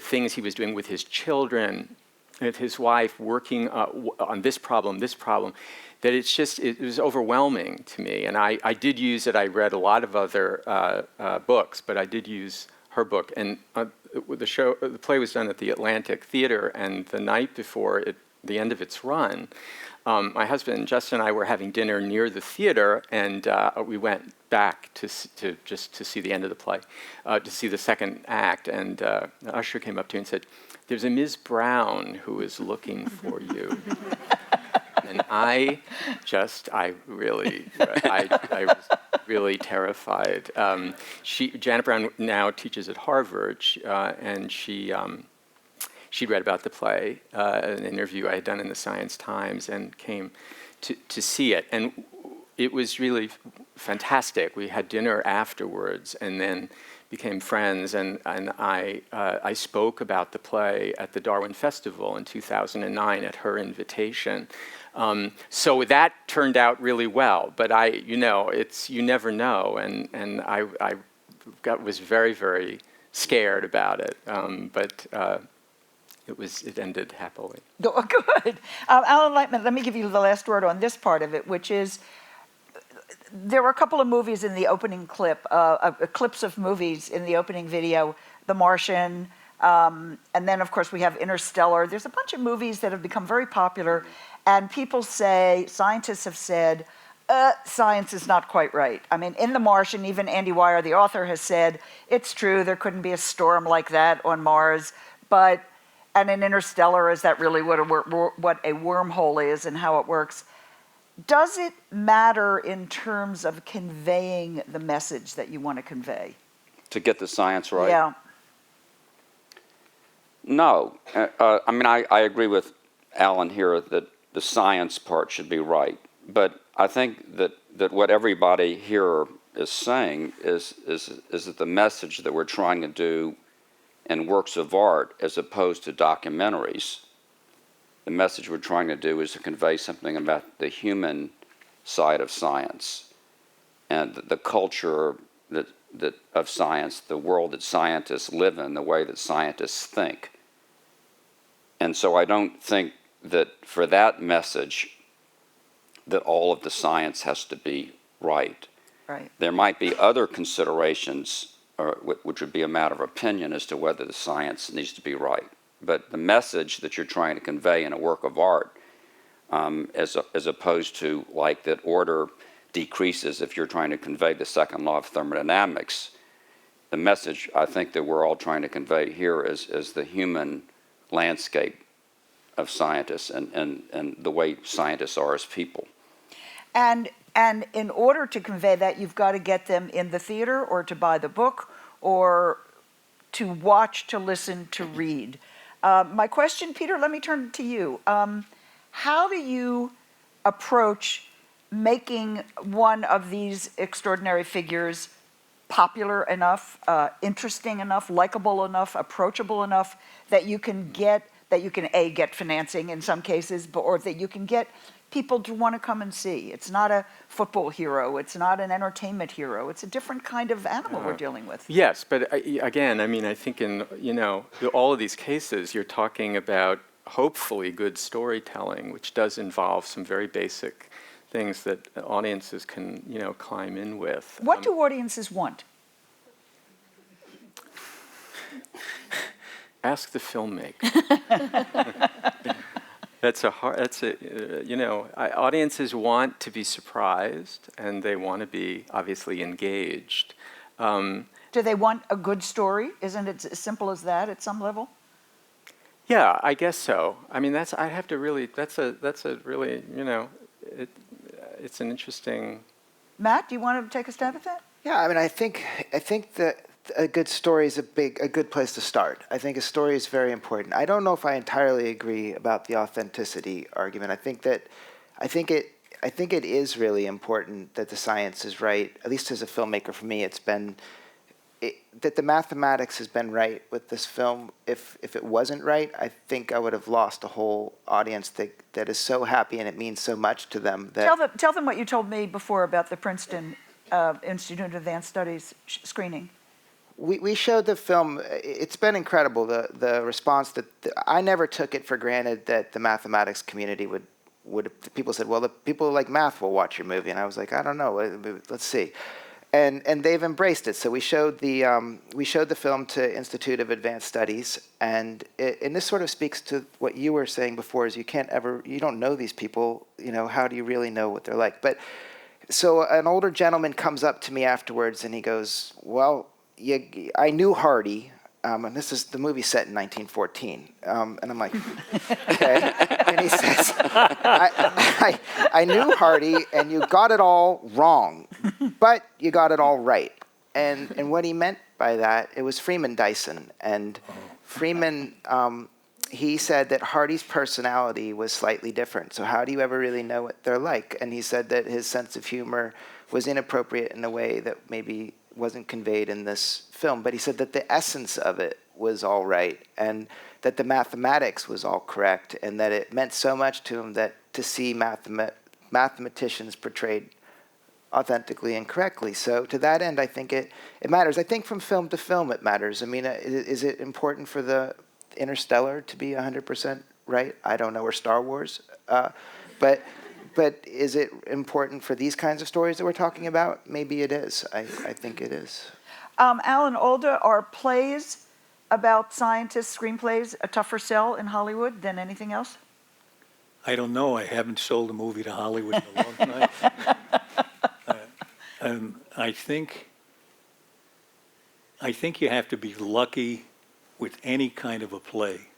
things he was doing with his children, with his wife, working on this problem, that it was overwhelming to me. And I did use it. I read a lot of other books, but I did use her book. And the play was done at the Atlantic Theater, and the night before the end of its run, my husband Justin and I were having dinner near the theater, and we went back to see the end of the play, to see the second act. And the usher came up to me and said, "There's a Ms. Brown who is looking for you." And I was really terrified. Janet Brown now teaches at Harvard, and she'd read about the play, an interview I had done in the Science Times, and came to see it. And it was really fantastic. We had dinner afterwards, and then became friends. And I spoke about the play at the Darwin Festival in 2009 at her invitation. So that turned out really well. But you never know. And I was very, very scared about it. But it ended happily. Good. Alan Lightman, let me give you the last word on this part of it, which is there were a couple of movies in the opening clips of movies in the opening video, The Martian, and then, of course, we have Interstellar. There's a bunch of movies that have become very popular, and scientists have said, science is not quite right. I mean, in The Martian, even Andy Weir, the author, has said, it's true, there couldn't be a storm like that on Mars, and in Interstellar, is that really what a wormhole is and how it works? Does it matter in terms of conveying the message that you want to convey? To get the science right? Yeah. No. I agree with Alan here that the science part should be right. But I think that what everybody here is saying is that the message that we're trying to do in works of art as opposed to documentaries, the message we're trying to do is to convey something about the human side of science and the culture of science, the world that scientists live in, the way that scientists think. And so I don't think that for that message that all of the science has to be right. Right. There might be other considerations, which would be a matter of opinion as to whether the science needs to be right. But the message that you're trying to convey in a work of art, as opposed to like that order decreases if you're trying to convey the second law of thermodynamics, the message I think that we're all trying to convey here is the human landscape of scientists and the way scientists are as people. And in order to convey that, you've got to get them in the theater or to buy the book or to watch, to listen, to read. My question, Peter, let me turn to you. How do you approach making one of these extraordinary figures popular enough, interesting enough, likable enough, approachable enough that you can get financing in some cases, or that you can get people to want to come and see? It's not a football hero. It's not an entertainment hero. It's a different kind of animal we're dealing with. Yes, but again, I think in all of these cases, you're talking about hopefully good storytelling, which does involve some very basic things that audiences can climb in with. What do audiences want? Ask the filmmaker. Audiences want to be surprised, and they want to be obviously engaged. Do Do they want a good story? Isn't it as simple as that at some level? Yeah, I guess so. I mean, that's a really, it's an interesting. Matt, do you want to take a stab at that? Yeah, I mean, I think that a good story is a good place to start. I think a story is very important. I don't know if I entirely agree about the authenticity argument. I think it is really important that the science is right. At least as a filmmaker, for me, it's been that the mathematics has been right with this film. If it wasn't right, I think I would have lost a whole audience that is so happy and it means so much to them. That Tell them what you told me before about the Princeton Institute of Advanced Studies screening. We showed the film. It's been incredible, the response that I never took it for granted that the mathematics community would people said, well, the people who like math will watch your movie, and I was like, I don't know, let's see. And they've embraced it. So we showed the film to Institute of Advanced Studies, and this sort of speaks to what you were saying before: is you don't know these people. How do you really know what they're like? But so an older gentleman comes up to me afterwards, and he goes, "Well, I knew Hardy." And this is the movie set in 1914. And I'm like, okay. And he says, I knew Hardy, and you got it all wrong, but you got it all right. And what he meant by that, it was Freeman Dyson. And Freeman, he said that Hardy's personality was slightly different. So how do you ever really know what they're like? And he said that his sense of humor was inappropriate in a way that maybe wasn't conveyed in this film, but he said that the essence of it was all right, and that the mathematics was all correct, and that it meant so much to him that to see mathematicians portrayed authentically and correctly. So to that end, I think it matters. I think from film to film it matters. I mean, is it important for the Interstellar to be 100% right? I don't know, or Star Wars, but is it important for these kinds of stories that we're talking about? Maybe it is. I think it is. Alan Alda, are plays about scientists, screenplays, a tougher sell in Hollywood than anything else? I don't know. I haven't sold a movie to Hollywood in a long time. I think you have to be lucky with any kind of a play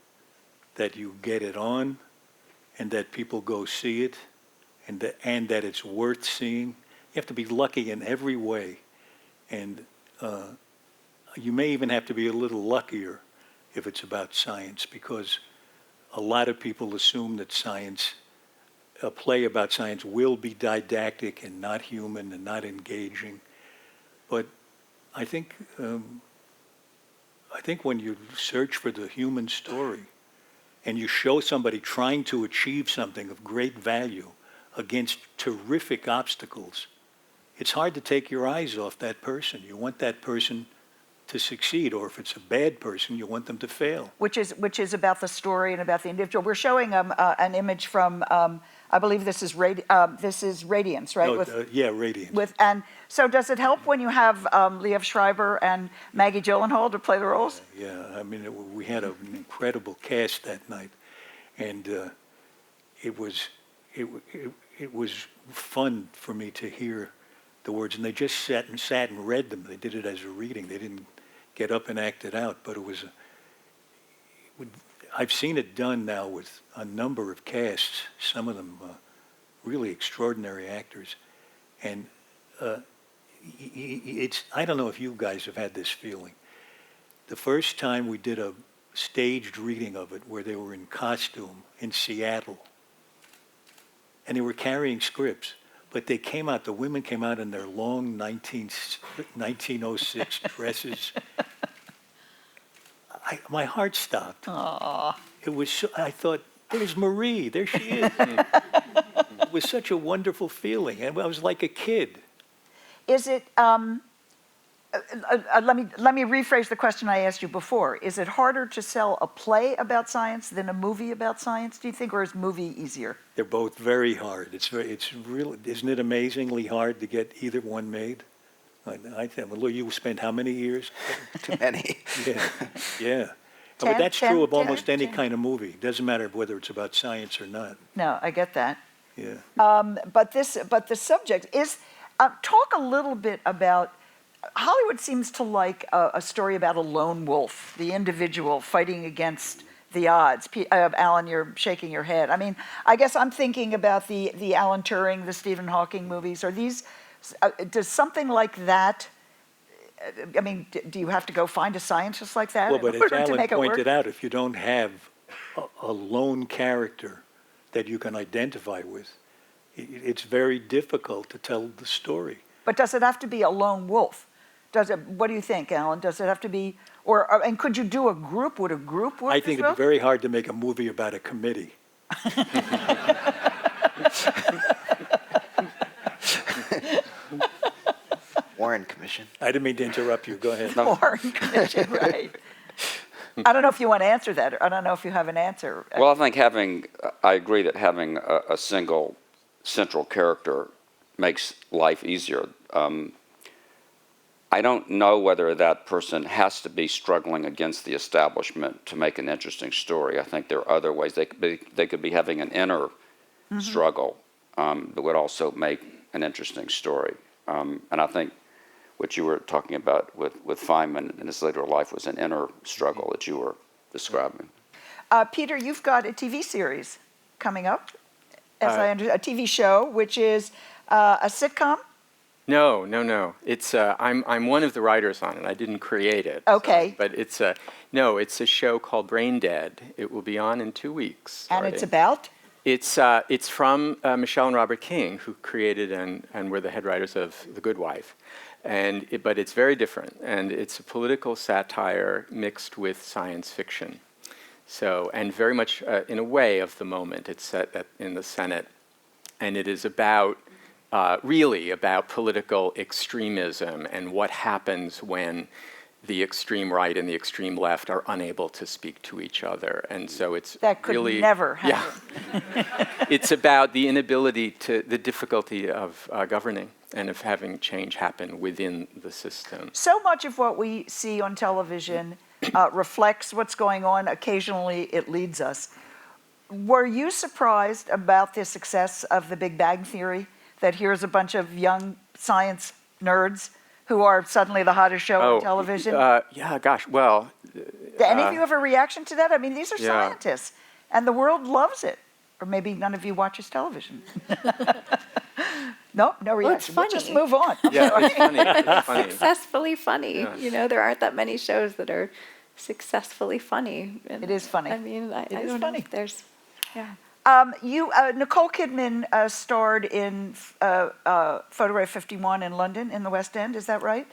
that you get it on and that people go see it. And that it's worth seeing. You have to be lucky in every way. And you may even have to be a little luckier if it's about science, because a lot of people assume that a play about science will be didactic and not human and not engaging. But I think when you search for the human story and you show somebody trying to achieve something of great value against terrific obstacles, it's hard to take your eyes off that person. You want that person to succeed, or if it's a bad person, you want them to fail. Which is about the story and about the individual. We're showing an image from, I believe this is Radiance, right? No, yeah, Radiance. And so does it help when you have Liev Schreiber and Maggie Gyllenhaal to play the roles? Yeah, I mean, we had an incredible cast that night, and it was fun for me to hear the words, and they just sat and read them. They did it as a reading. They didn't get up and act it out, but I've seen it done now with a number of casts, some of them really extraordinary actors, and I don't know if you guys have had this feeling. The first time we did a staged reading of it where they were in costume in Seattle, and they were carrying scripts, but the women came out in their long 1906 dresses. My heart stopped. Aww. I thought, there's Marie, there she is. It was such a wonderful feeling, and I was like a kid. Is it, let me rephrase the question I asked you before. Is it harder to sell a play about science than a movie about science, do you think, or is movie easier? They're both very hard. It's really, isn't it amazingly hard to get either one made? I think, well, you spent how many years? Too many. Yeah. But that's true of almost any kind of movie. It doesn't matter whether it's about science or not. No, I get that. Yeah. But the subject is, talk a little bit about Hollywood seems to like a story about a lone wolf, the individual fighting against the odds. Alan, you're shaking your head. I mean, I guess I'm thinking about the Alan Turing, the Stephen Hawking movies. Are these, does something like that, I mean, do you have to go find a scientist like that Well, but in as order to Alan make it work? pointed out, if you don't have a lone character that you can identify with, it's very difficult to tell the story. But does it have to be a lone wolf? Does it? What do you think, Alan? Does it have to be, and could you do a group? Would a group work? I think it'd be very hard to make a movie about a committee. Warren Commission. I didn't mean to interrupt you. Go ahead. Warren Commission, right. I don't know if you want to answer that. I don't know if you have an answer. Well, I think I agree that having a single central character makes life easier. I don't know whether that person has to be struggling against the establishment to make an interesting story. I think there are other ways. They could be having an inner struggle that would also make an interesting story. And I think what you were talking about with Feynman in his later life was an inner struggle that you were describing. Peter, you've got a TV series coming up, as I understand, a TV show, which is a sitcom. No. It's I'm one of the writers on it. I didn't create it. Okay. But it's a show called Brain Dead. It will be on in 2 weeks. And starting. it's about? It's from Michelle and Robert King, who created and were the head writers of The Good Wife. But it's very different, and it's a political satire mixed with science fiction. So, and very much in a way of the moment. It's set in the Senate, and it is really about political extremism and what happens when the extreme right and the extreme left are unable to speak to each other. And so it's that could really, never happen. Yeah. It's about the the difficulty of governing and of having change happen within the system. So much of what we see on television reflects what's going on. Occasionally it leads us. Were you surprised about the success of The Big Bang Theory? That here's a bunch of young science nerds who are suddenly the hottest show on television? Yeah, gosh, well. Did any of you have a reaction to that? I mean, these are scientists, and the world loves it. Or maybe none of you watches television. No reaction. Well, it's funny. We'll just move on. Yeah, it's funny. It's funny. Successfully funny. Yeah. You know, there aren't that many shows that are successfully funny. And it is funny. I mean, I is don't funny. know if there's, yeah. Nicole Kidman starred in Photograph 51 in London, in the West End, is that right?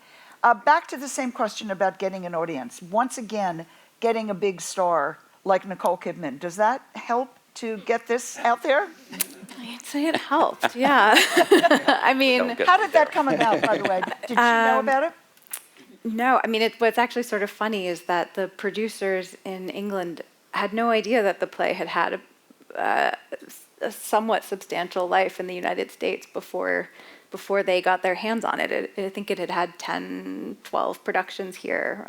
Back to the same question about getting an audience. Once again, getting a big star like Nicole Kidman, does that help to get this out there? I'd say it helped, yeah. I mean... How did that come about, by the way? Did you know about it? No, I mean, what's actually sort of funny is that the producers in England had no idea that the play had had a somewhat substantial life in the United States before they got their hands on it. I think it had had 10, 12 productions here,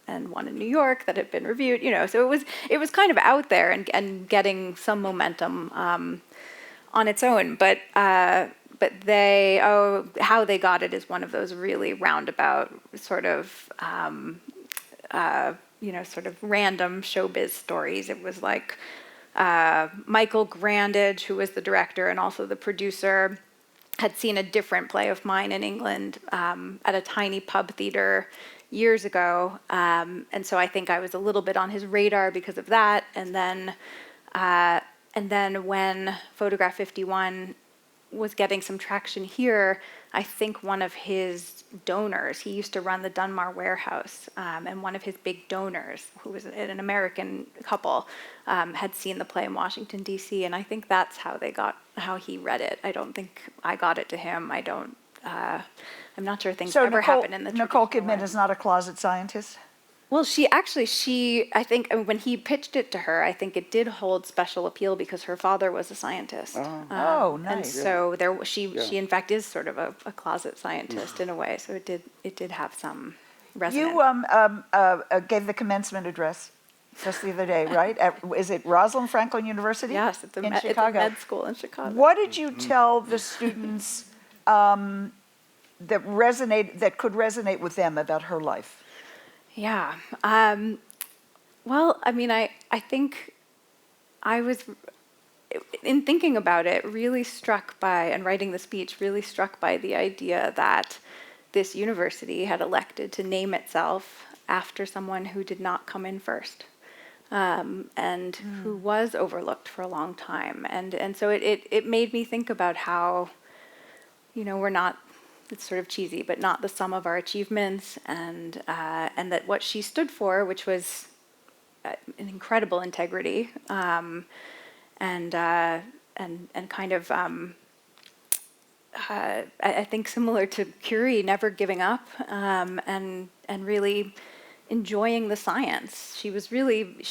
and one in New York that had been reviewed. You know, so it was kind of out there and getting some momentum on its own. But how they got it is one of those really roundabout sort of sort of random showbiz stories. It was like Michael Grandage, who was the director and also the producer, had seen a different play of mine in England at a tiny pub theater years ago. And so I think I was a little bit on his radar because of that. And then when Photograph 51 was getting some traction here, I think one of his donors, he used to run the Dunmar warehouse, and one of his big donors, who was an American couple, had seen the play in Washington, D.C., and I think that's how he read it. I don't think I got it to him. I'm not sure things ever happen in the Nicole Kidman is not a closet scientist? Well, I think when he pitched it to her, I think it did hold special appeal because her father was a scientist. Nice. And so she in fact is sort of a closet scientist in a way. So it did have some resonance. You gave the commencement address just the other day, right? Is it Rosalind Franklin University? Yes, it's a med school in Chicago. What did you tell the students that could resonate with them about her life? Yeah. Well, I mean, I think I was, in thinking about it, really struck by, and writing the speech, really struck by the idea that this university had elected to name itself after someone who did not come in first, and who was overlooked for a long time. And so it made me think about how, we're not, it's sort of cheesy, but not the sum of our achievements, and that what she stood for, which was an incredible integrity, and kind of, I think similar to Curie, never giving up, and really enjoying the science. She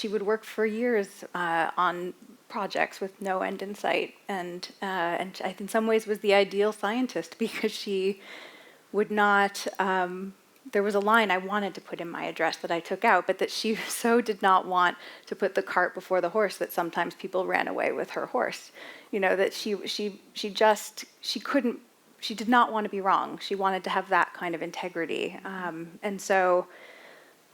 would work for years on projects with no end in sight, and I, in some ways, was the ideal scientist, because she would not. There was a line I wanted to put in my address that I took out, but that she so did not want to put the cart before the horse that sometimes people ran away with her horse. That she did not want to be wrong. She wanted to have that kind of integrity, and so.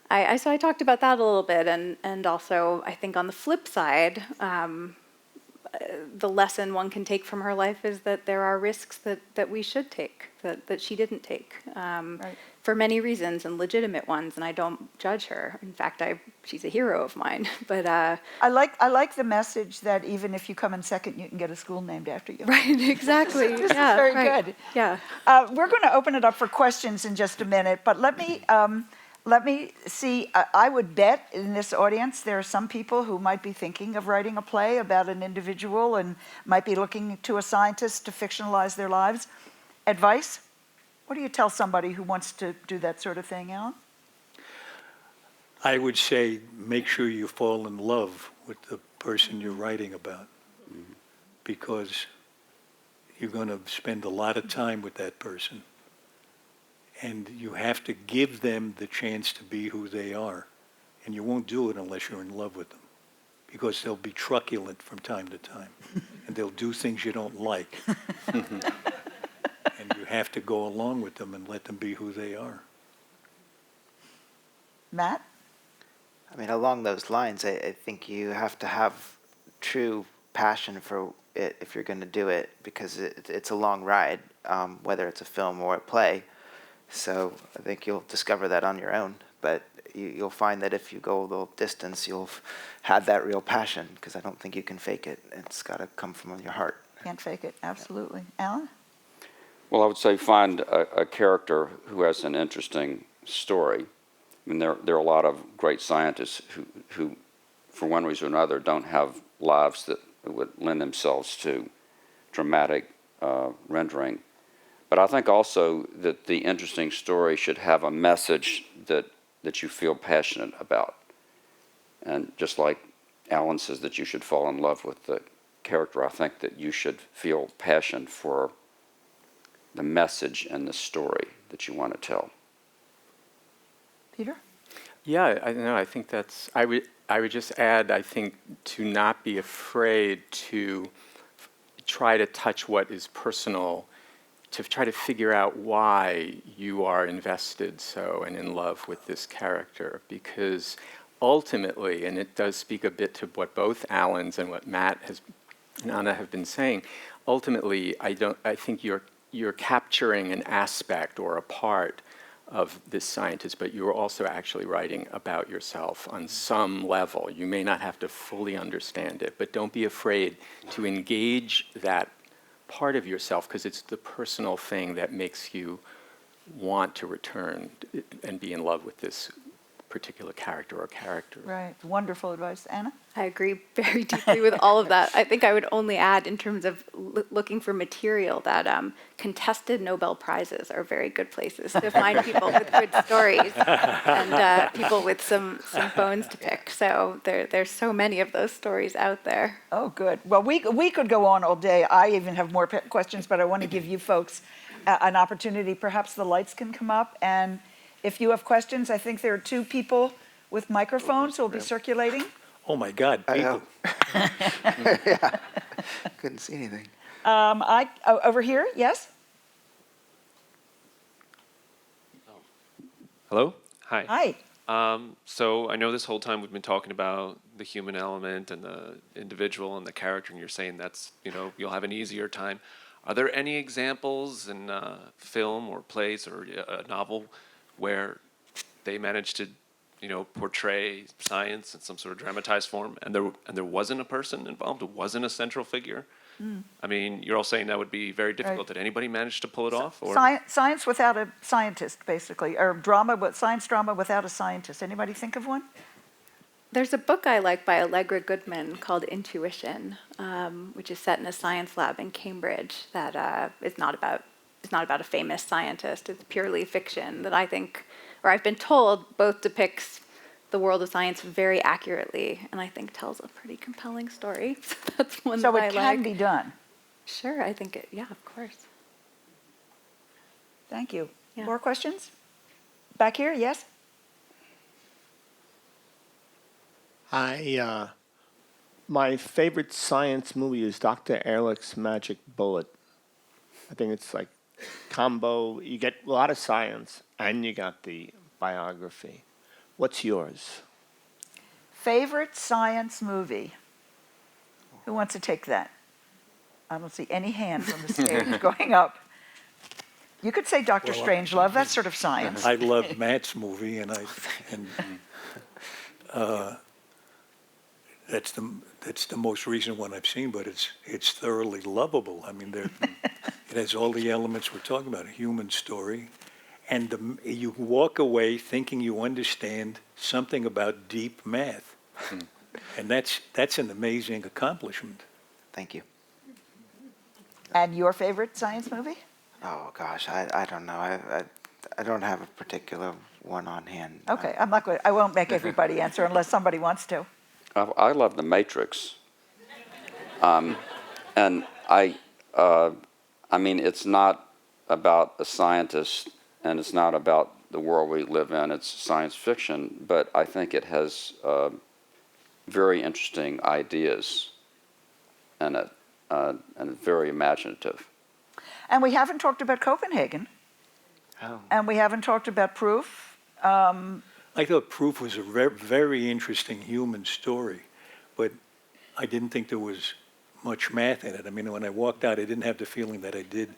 I talked about that a little bit, and also I think on the flip side, the lesson one can take from her life is that there are risks that we should take, that she didn't take, for many reasons and legitimate ones, and I don't judge her. In fact, she's a hero of mine. But I like the message that even if you come in second, you can get a school named after you. Right, exactly. This is very good. Yeah. We're going to open it up for questions in just a minute, but let me see. I would bet in this audience there are some people who might be thinking of writing a play about an individual and might be looking to a scientist to fictionalize their lives. Advice? What do you tell somebody who wants to do that sort of thing, Alan? I would say make sure you fall in love with the person you're writing about, because you're going to spend a lot of time with that person. And you have to give them the chance to be who they are. And you won't do it unless you're in love with them, because they'll be truculent from time to time. And they'll do things you don't like. And you have to go along with them and let them be who they are. Matt? I mean, along those lines, I think you have to have true passion for it if you're going to do it, because it's a long ride, whether it's a film or a play. So I think you'll discover that on your own, but you'll find that if you go a little distance, you'll have that real passion, because I don't think you can fake it. It's got to come from your heart. Can't fake it, absolutely. Alan? Well, I would say find a character who has an interesting story. I mean, there are a lot of great scientists who, for one reason or another, don't have lives that would lend themselves to dramatic rendering. But I think also that the interesting story should have a message that you feel passionate about. And just like Alan says that you should fall in love with the character, I think that you should feel passion for the message and the story that you want to tell. Peter? Yeah, I think that's, I would just add, I think, to not be afraid to try to touch what is personal, to try to figure out why you are invested so and in love with this character, because ultimately, and it does speak a bit to what both Alan's and what Matt and Anna have been saying, ultimately, I think you're capturing an aspect or a part of this scientist, but you're also actually writing about yourself on some level. You may not have to fully understand it, but don't be afraid to engage that part of yourself, because it's the personal thing that makes you want to return and be in love with this particular character or characters. Right. Wonderful advice. Anna? I agree very deeply with all of that. I think I would only add, in terms of looking for material, that contested Nobel Prizes are very good places to find people with good stories and people with some bones to pick. So there's so many of those stories out there. Oh, good. Well, we could go on all day. I even have more questions, but I want to give you folks an opportunity. Perhaps the lights can come up, and if you have questions, I think there are 2 people with microphones who will be circulating. Oh my God, people. Yeah, couldn't see anything. Over here, yes? Hello? Hi. Hi. So I know this whole time we've been talking about the human element and the individual and the character, and you're saying that's, you'll have an easier time. Are there any examples in film or plays or a novel where they managed to, portray science in some sort of dramatized form, and there wasn't a person involved, it wasn't a central figure? I mean, you're all saying that would be very difficult. Right. Did anybody manage to pull it off? Or? Science without a scientist, basically, or science drama without a scientist. Anybody think of one? There's a book I like by Allegra Goodman called Intuition, which is set in a science lab in Cambridge that is not about a famous scientist. It's purely fiction that I think, or I've been told, both depicts the world of science very accurately, and I think tells a pretty compelling story. So that's one that I like. So it can be done. Sure, I think it. Yeah, of course. Thank you. Yeah. More questions? Back here, yes. My favorite science movie is Dr. Ehrlich's Magic Bullet. I think it's like combo. You get a lot of science and you got the biography. What's yours? Favorite science movie? Who wants to take that? I don't see any hands on the stage going up. You could say Dr. Strangelove. That's sort of science. I love Matt's movie, and that's the most recent one I've seen, but it's thoroughly lovable. I mean, it has all the elements we're talking about, a human story, and you walk away thinking you understand something about deep math, and that's an amazing accomplishment. Thank you. And your favorite science movie? Oh gosh, I don't know. I don't have a particular one on hand. Okay, I won't make everybody answer unless somebody wants to. I love The Matrix. And I mean, it's not about a scientist and it's not about the world we live in. It's science fiction, but I think it has very interesting ideas in it and very imaginative. And we haven't talked about Copenhagen. Oh. And we haven't talked about Proof. I thought Proof was a very interesting human story, but I didn't think there was much math in it. I mean, when I walked out, I didn't have the feeling that I did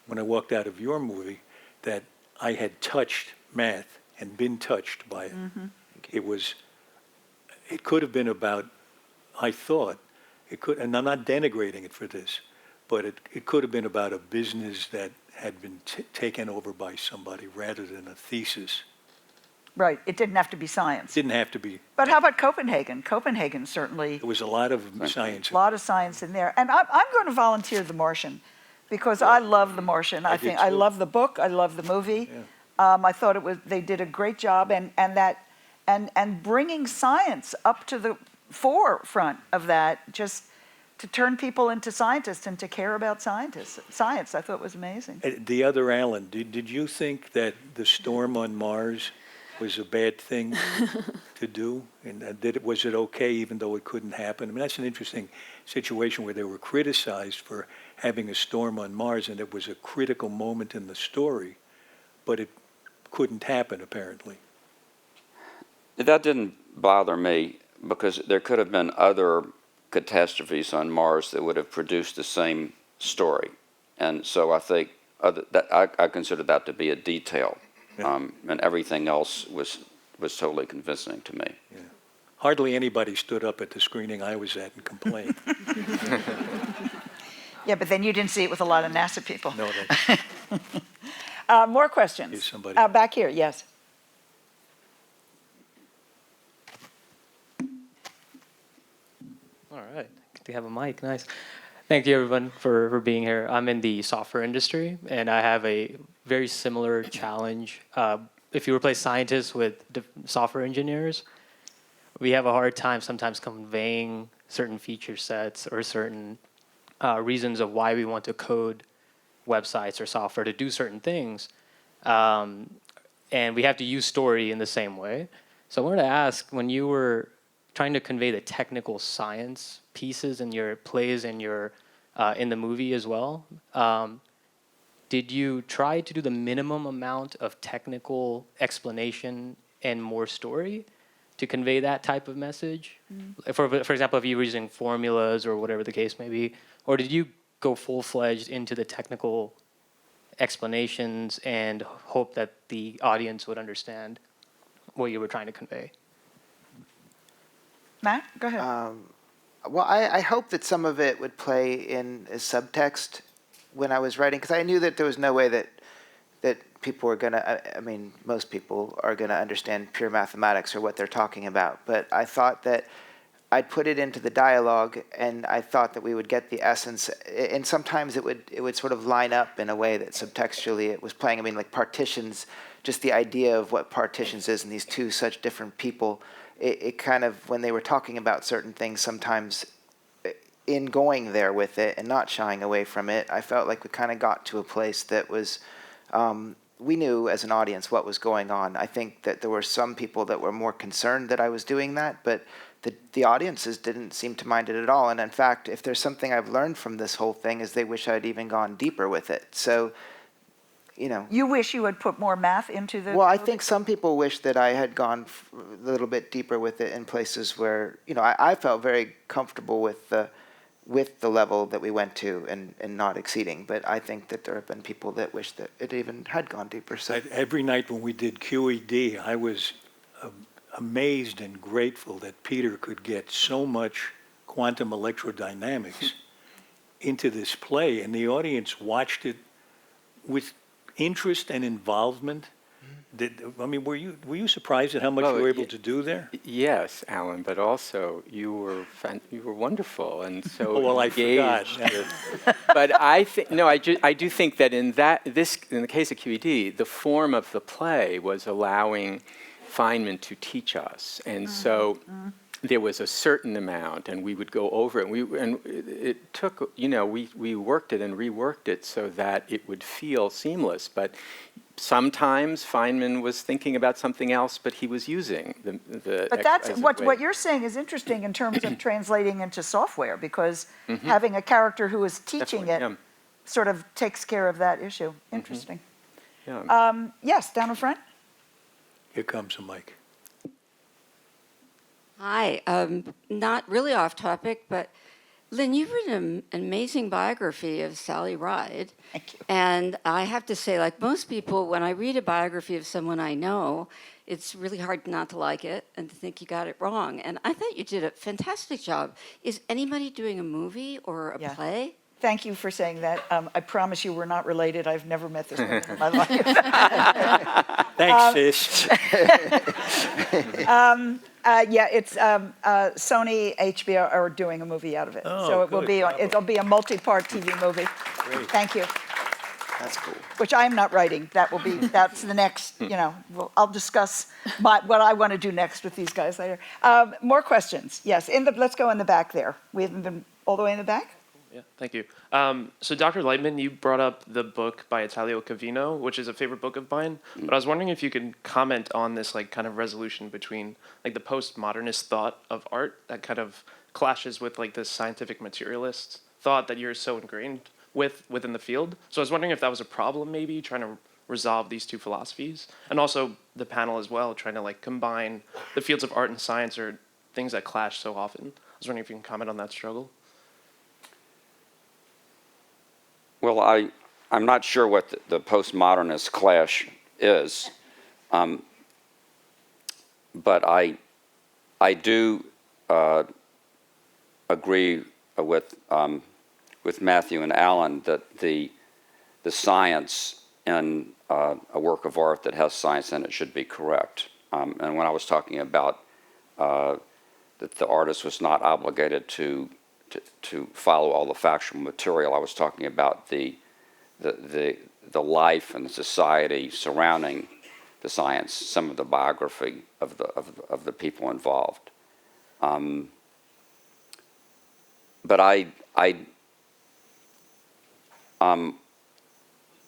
when I walked out of your movie, that I had touched math and been touched by it. Mm-hmm. It could have been about, I thought, and I'm not denigrating it for this, but it could have been about a business that had been taken over by somebody rather than a thesis. Right, it didn't have to be science. Didn't have to be. But how about Copenhagen? Copenhagen certainly. There was a lot of science. A lot of science in there. And I'm going to volunteer The Martian because I love The Martian. I love the book. I love the movie. Yeah. I thought they did a great job and bringing science up to the forefront of that, just to turn people into scientists and to care about science, I thought was amazing. The other Alan, did you think that the storm on Mars was a bad thing to do? And was it okay even though it couldn't happen? I mean, that's an interesting situation where they were criticized for having a storm on Mars, and it was a critical moment in the story, but it couldn't happen, apparently. That didn't bother me because there could have been other catastrophes on Mars that would have produced the same story. And so I think I consider that to be a detail. Yeah. And everything else was totally convincing to me. Yeah. Hardly anybody stood up at the screening I was at and complained. Yeah, but then you didn't see it with a lot of NASA people. No, more questions? Here's somebody. Back here, yes. All right, good to have a mic, nice. Thank you everyone for being here. I'm in the software industry and I have a very similar challenge. If you replace scientists with software engineers, we have a hard time sometimes conveying certain feature sets or certain reasons of why we want to code websites or software to do certain things. And we have to use story in the same way. So I wanted to ask, when you were trying to convey the technical science pieces in your plays and your in the movie as well, did you try to do the minimum amount of technical explanation and more story to convey that type of message? For example, if you were using formulas or whatever the case may be, or did you go full-fledged into the technical explanations and hope that the audience would understand what you were trying to convey? Matt, go ahead. Well, I hope that some of it would play in as subtext when I was writing, because I knew that there was no way that people were going to, I mean, most people are going to understand pure mathematics or what they're talking about. But I thought that I'd put it into the dialogue, and I thought that we would get the essence. And sometimes it would sort of line up in a way that subtextually it was playing. I mean, like partitions, just the idea of what partitions is, and these two such different people, it kind of, when they were talking about certain things, sometimes in going there with it and not shying away from it, I felt like we kind of got to a place that was, we knew as an audience what was going on. I think that there were some people that were more concerned that I was doing that, but the audiences didn't seem to mind it at all. And in fact, if there's something I've learned from this whole thing, is they wish I'd even gone deeper with it. So, you know. You wish you had put more math into the Well, I movie? think some people wish that I had gone a little bit deeper with it in places where, you know, I felt very comfortable with the level that we went to and not exceeding. But I think that there have been people that wish that it even had gone deeper. So Every night when we did QED, I was amazed and grateful that Peter could get so much quantum electrodynamics into this play, and the audience watched it with interest and involvement. I mean, were you surprised at how much you were able to do there? Yes, Alan, but also you were wonderful and so Oh, well, I forgot. engaged. But I think I do think that in the case of QED, the form of the play was allowing Feynman to teach us, and so there was a certain amount, and we would go over it. And it took, we worked it and reworked it so that it would feel seamless. But sometimes Feynman was thinking about something else, but he was using the. But that's what you're saying is interesting in terms of translating into software, because having a character who is teaching it sort of takes care of that issue. Interesting. Yes, down in front. Here comes a mic. Hi, not really off topic, but Lynn, you've written an amazing biography of Sally Ride. Thank you. And I have to say, like most people, when I read a biography of someone I know, it's really hard not to like it and to think you got it wrong. And I thought you did a fantastic job. Is anybody doing a movie or a play? Thank you for saying that. I promise you we're not related. I've never met this woman in my life. Thanks, sis. It's Sony, HBO are doing a movie out of it. Oh, so it'll good. be a multi-part TV movie. Great. Thank you. that's cool. Which I'm not writing. That's the next, I'll discuss what I want to do next with these guys later. More questions. Yes, let's go in the back there. We haven't been all the way in the back? Yeah, thank you. So Dr. Lightman, you brought up the book by Italio Calvino, which is a favorite book of mine. But I was wondering if you could comment on this kind of resolution between the postmodernist thought of art that kind of clashes with this scientific materialist thought that you're so ingrained within the field. So I was wondering if that was a problem, maybe trying to resolve these two philosophies, and also the panel as well, trying to combine the fields of art and science or things that clash so often. I was wondering if you can comment on that struggle. Well, I'm not sure what the postmodernist clash is, but I do agree with Matthew and Alan that the science in a work of art that has science in it should be correct. And when I was talking about that the artist was not obligated to follow all the factual material, I was talking about the life and the society surrounding the science, some of the biography of the people involved. But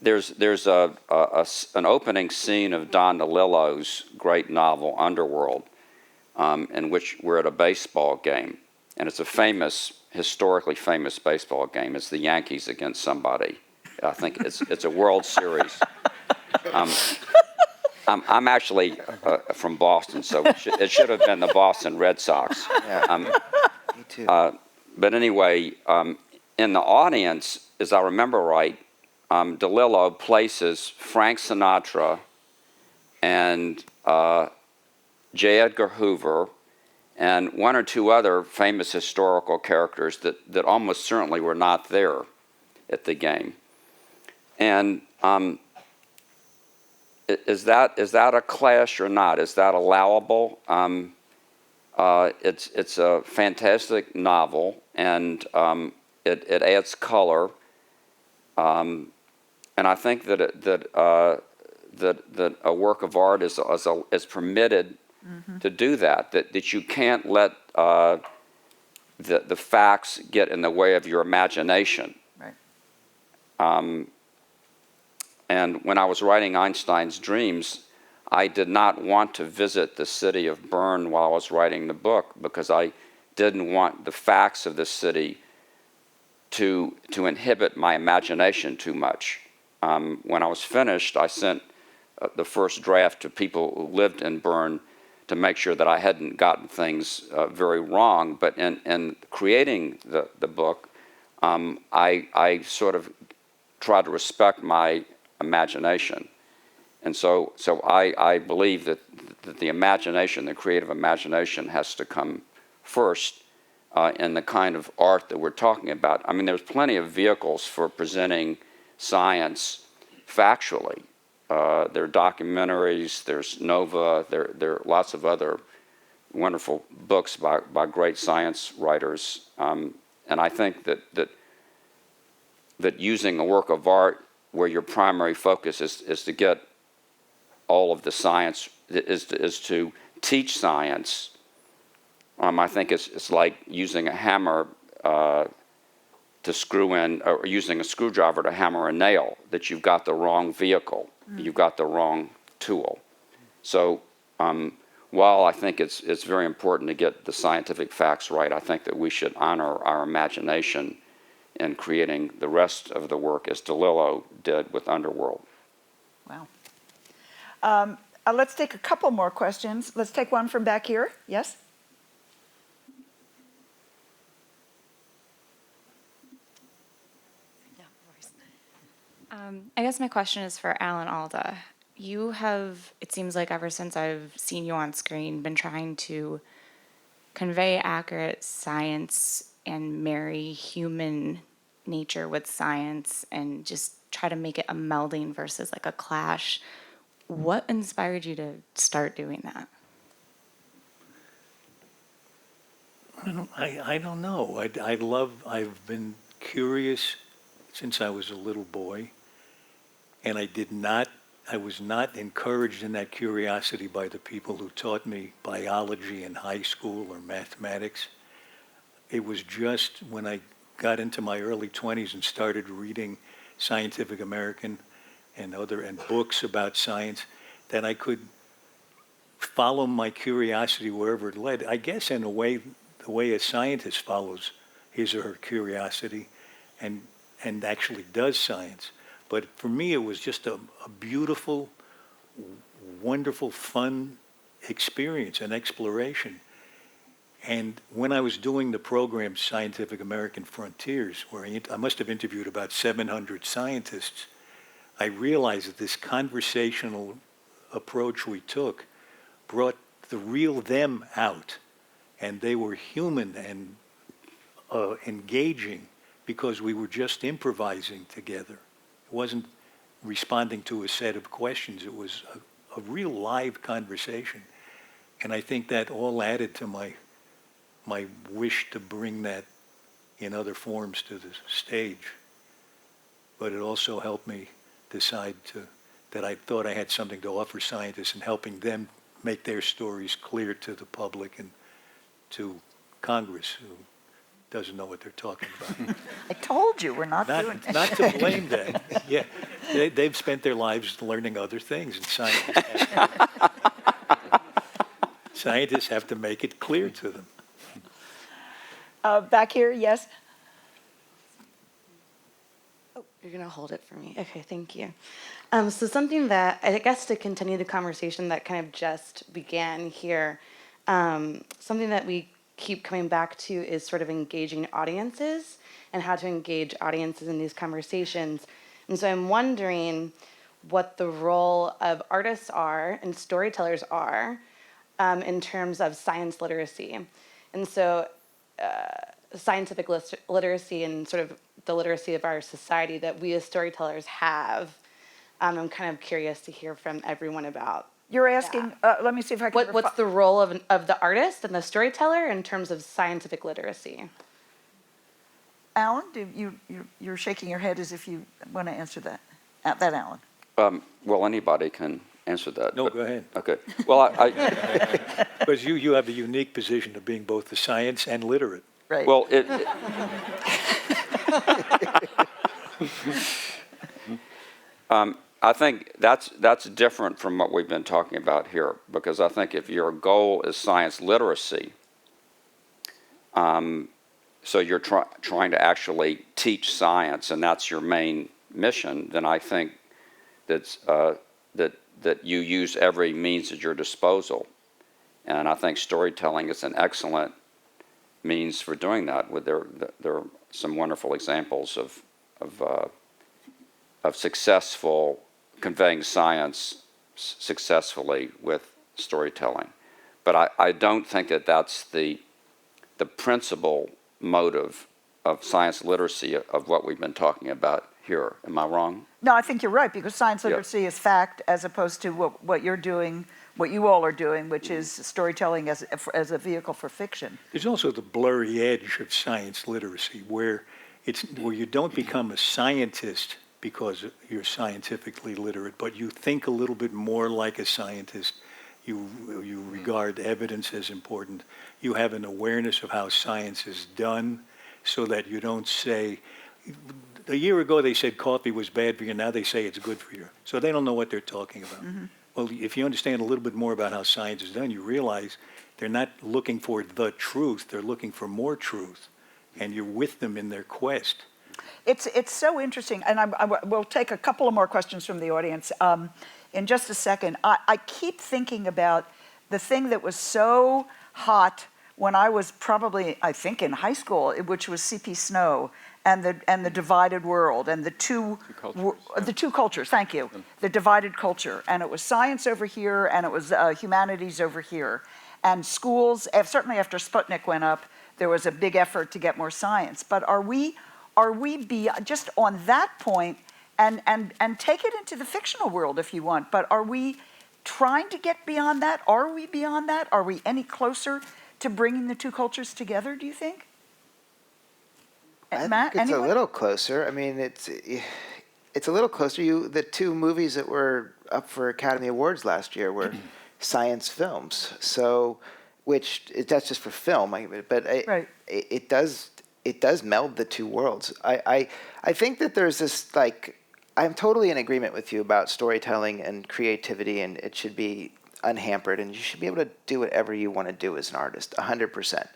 there's an opening scene of Don DeLillo's great novel Underworld, in which we're at a baseball game, and it's a historically famous baseball game. It's the Yankees against somebody I think it's a World Series. I'm actually from Boston, so it should have been the Boston Red Sox. Yeah, me too. But anyway, in the audience, as I remember right, DeLillo places Frank Sinatra and J. Edgar Hoover and one or two other famous historical characters that almost certainly were not there at the game. And is that a clash or not? Is that allowable? It's a fantastic novel, and it adds color. And I think that a work of art is permitted to do that. That you can't let the facts get in the way of your imagination. Right. And when I was writing Einstein's Dreams, I did not want to visit the city of Bern while I was writing the book because I didn't want the facts of the city to inhibit my imagination too much. When I was finished, I sent the first draft to people who lived in Bern to make sure that I hadn't gotten things very wrong. But in creating the book, I sort of tried to respect my imagination. And so I believe that the imagination, the creative imagination, has to come first in the kind of art that we're talking about. I mean, there's plenty of vehicles for presenting science factually. There are documentaries, there's Nova, there are lots of other wonderful books by great science writers. And I think that using a work of art where your primary focus is to get all of the science, is to teach science. I think it's like using a hammer to screw in, or using a screwdriver to hammer a nail, that you've got the wrong vehicle, you've got the wrong tool. So while I think it's very important to get the scientific facts right, I think that we should honor our imagination in creating the rest of the work, as DeLillo did with Underworld. Wow. Let's take a couple more questions. Let's take one from back here. Yes? I guess my question is for Alan Alda. You have, it seems like ever since I've seen you on screen, been trying to convey accurate science and marry human nature with science and just try to make it a melding versus like a clash. What inspired you to start doing that? I don't know. I've been curious since I was a little boy, and I was not encouraged in that curiosity by the people who taught me biology in high school or mathematics. It was just when I got into my early 20s and started reading Scientific American and books about science that I could follow my curiosity wherever it led. I guess in a way, the way a scientist follows his or her curiosity and actually does science. But for me, it was just a beautiful, wonderful, fun experience and exploration. And when I was doing the program Scientific American Frontiers, where I must have interviewed about 700 scientists, I realized that this conversational approach we took brought the real them out. And they were human and engaging because we were just improvising together. It wasn't responding to a set of questions. It was a real live conversation. And I think that all added to my wish to bring that in other forms to the stage. But it also helped me decide that I thought I had something to offer scientists in helping them make their stories clear to the public and to Congress, who doesn't know what they're talking about. I told you, we're not doing it. Not to blame them. Yeah, they've spent their lives learning other things, and scientists have to make it clear to them. Back here, yes? Oh, You're going to hold it for me. Okay, thank you. So something that, I guess to continue the conversation that kind of just began here, something that we keep coming back to is sort of engaging audiences and how to engage audiences in these conversations. And so I'm wondering what the role of artists are and storytellers are in terms of science literacy. And so scientific literacy and sort of the literacy of our society that we as storytellers have. I'm kind of curious to hear from everyone about. You're asking, let me see if I can... What's the role of the artist and the storyteller in terms of scientific literacy? Alan, you're shaking your head as if you want to answer that. Alan. Well, anybody can answer that. No, go ahead. Okay. Well, because you have the unique position of being both the science and literate. Right. Well, I think that's different from what we've been talking about here, because I think if your goal is science literacy, so you're trying to actually teach science, and that's your main mission, then I think that you use every means at your disposal, and I think storytelling is an excellent means for doing that. There are some wonderful examples of successful conveying science successfully with storytelling, but I don't think that that's the principal motive of science literacy of what we've been talking about here. Am I wrong? No, I think you're right, because science literacy is fact as opposed to what you're doing, what you all are doing, which is storytelling as a vehicle for fiction. There's also the blurry edge of science literacy where you don't become a scientist because you're scientifically literate, but you think a little bit more like a scientist. You regard evidence as important. You have an awareness of how science is done so that you don't say, a year ago they said coffee was bad for you, now they say it's good for you. So they don't know what they're talking about. Mm-hmm. Well, if you understand a little bit more about how science is done, you realize they're not looking for the truth, they're looking for more truth, and you're with them in their quest. It's so interesting, and we'll take a couple of more questions from the audience in just a second. I keep thinking about the thing that was so hot when I was probably, I think, in high school, which was C.P. Snow and the divided world and the two cultures. Thank you, the divided culture, and it was science over here and it was humanities over here, and schools. Certainly after Sputnik went up, there was a big effort to get more science. But are we just on that point, and take it into the fictional world if you want, but are we trying to get beyond that? Are we beyond that? Are we any closer to bringing the two cultures together, do you think? Matt, it's a little closer. I mean, it's a little closer. The two movies that were up for Academy Awards last year were science films. So, that's just for film, but it does meld the two worlds. I think that there's this, I'm totally in agreement with you about storytelling and creativity, and it should be unhampered, and you should be able to do whatever you want to do as an artist, 100%.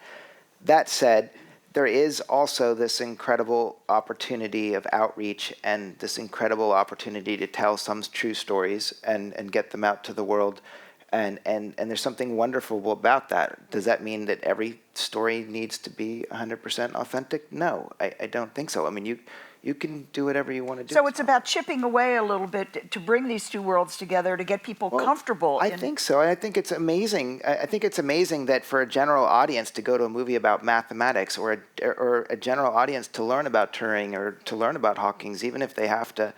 That said, there is also this incredible opportunity of outreach and this incredible opportunity to tell some true stories and get them out to the world. And there's something wonderful about that. Does that mean that every story needs to be 100% authentic? No, I don't think so. I mean, you can do whatever you want to do. So it's about chipping away a little bit to bring these two worlds together, to get people comfortable. I think so. I think it's amazing. I think it's amazing that for a general audience to go to a movie about mathematics or a general audience to learn about Turing or to learn about Hawking's, even if they have to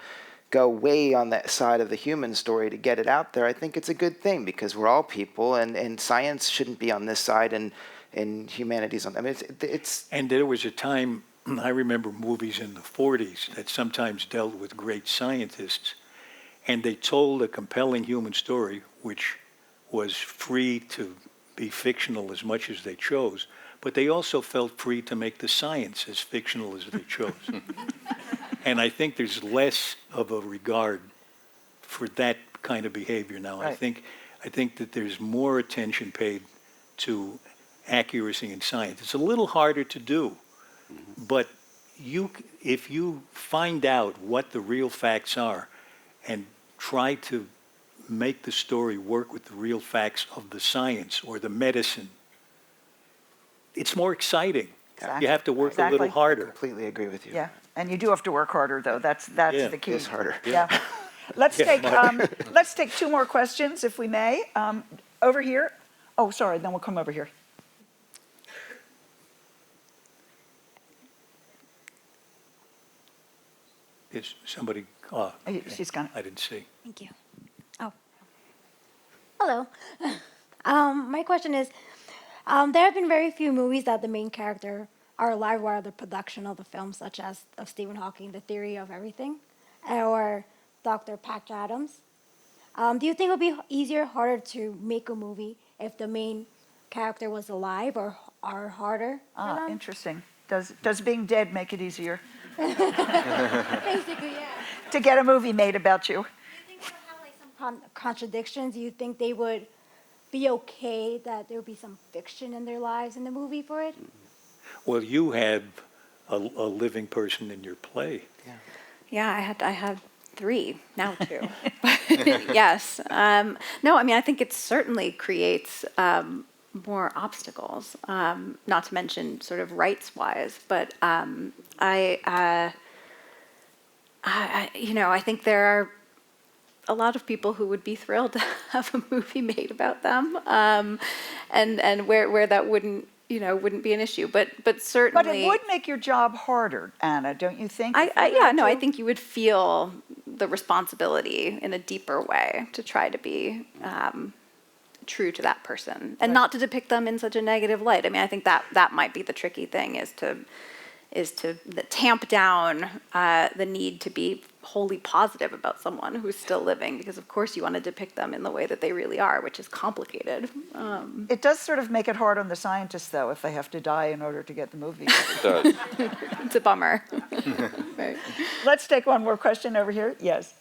go way on that side of the human story to get it out there, I think it's a good thing because we're all people, and science shouldn't be on this side and humanities on. I mean, it's. And there was a time, I remember movies in the 40s that sometimes dealt with great scientists, and they told a compelling human story which was free to be fictional as much as they chose, but they also felt free to make the science as fictional as they chose. And I think there's less of a regard for that kind of behavior now. Right. I think that there's more attention paid to accuracy in science. It's a little harder to do, but if you find out what the real facts are and try to make the story work with the real facts of the science or the medicine, it's more exciting. Exactly. You have to work a little harder. Completely agree with you. Yeah, and you do have to work harder, though. That's Yeah. the key. It's harder. Yeah. Let's take two more questions, if we may. Over here. Oh, sorry. Then we'll come over here. Is somebody? Oh, okay. She's gone. I didn't see. Thank you. Oh. Hello. My question is, there have been very few movies that the main character are alive while the production of the film, such as of Stephen Hawking, The Theory of Everything, or Dr. Patch Adams. Do you think it would be easier or harder to make a movie if the main character was alive, or harder? Interesting. Does being dead make it easier? Basically, yeah. To get a movie made about you? Do you think they would have like some contradictions? Do you think they would be okay that there would be some fiction in their lives in the movie for it? Well, you have a living person in your play. Yeah, I had 3, now 2. Yes. No, I mean, I think it certainly creates more obstacles, not to mention sort of rights-wise. But I think there are a lot of people who would be thrilled to have a movie made about them, and where that wouldn't be an issue. But certainly. But it would make your job harder, Anna, don't you think? I think you would feel the responsibility in a deeper way to try to be true to that person and not to depict them in such a negative light. I mean, I think that might be the tricky thing, is to tamp down the need to be wholly positive about someone who's still living, because of course you want to depict them in the way that they really are, which is complicated. It does sort of make it hard on the scientists, though, if they have to die in order to get the movie. It does. It's a bummer. Right. Let's take one more question over here. Yes.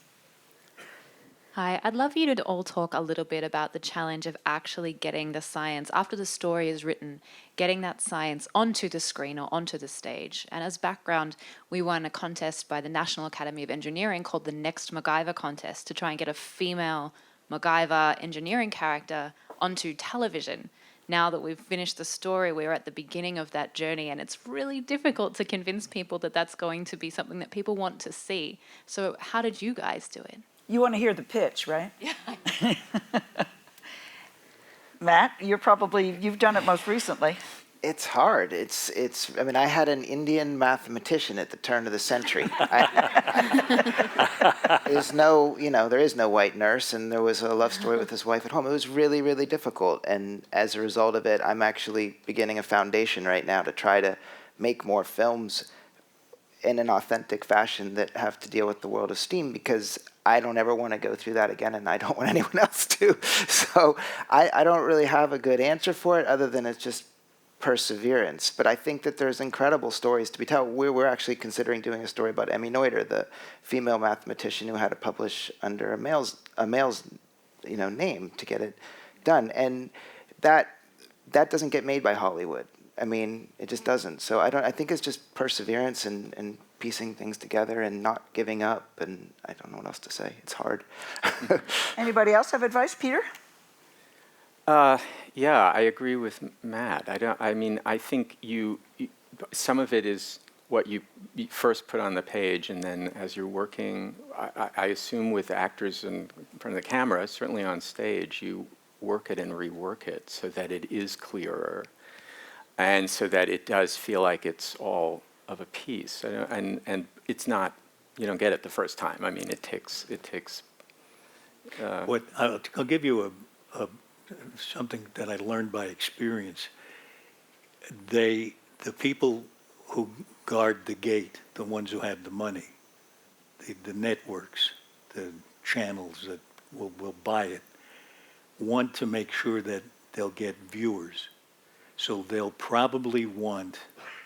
Hi, I'd love you to all talk a little bit about the challenge of actually getting the science, after the story is written, getting that science onto the screen or onto the stage. And as background, we won a contest by the National Academy of Engineering called the Next MacGyver Contest to try and get a female MacGyver engineering character onto television. Now that we've finished the story, we're at the beginning of that journey, and it's really difficult to convince people that that's going to be something that people want to see. So how did you guys do it? You want to hear the pitch, right? Yeah. Matt, you've done it most recently. It's hard. I mean, I had an Indian mathematician at the turn of the century. There is no white nurse, and there was a love story with his wife at home. It was really, really difficult, and as a result of it, I'm actually beginning a foundation right now to try to make more films in an authentic fashion that have to deal with the world of STEAM, because I don't ever want to go through that again, and I don't want anyone else to. So I don't really have a good answer for it, other than it's just perseverance. But I think that there's incredible stories to be told. We're actually considering doing a story about Emmy Noether, the female mathematician who had to publish under a male's name to get it done, and that doesn't get made by Hollywood. I mean, it just doesn't. So I think it's just perseverance and piecing things together and not giving up, and I don't know what else to say. It's hard. Anybody else have advice? Peter? Yeah, I agree with Matt. I think some of it is what you first put on the page, and then as you're working, I assume with actors in front of the camera, certainly on stage, you work it and rework it so that it is clearer, and so that it does feel like it's all of a piece. And it's not, you don't get it the first time. I mean, it takes. I'll give you something that I learned by experience. The people who guard the gate, the ones who have the money, the networks, the channels that will buy it, want to make sure that they'll get viewers. So they'll probably want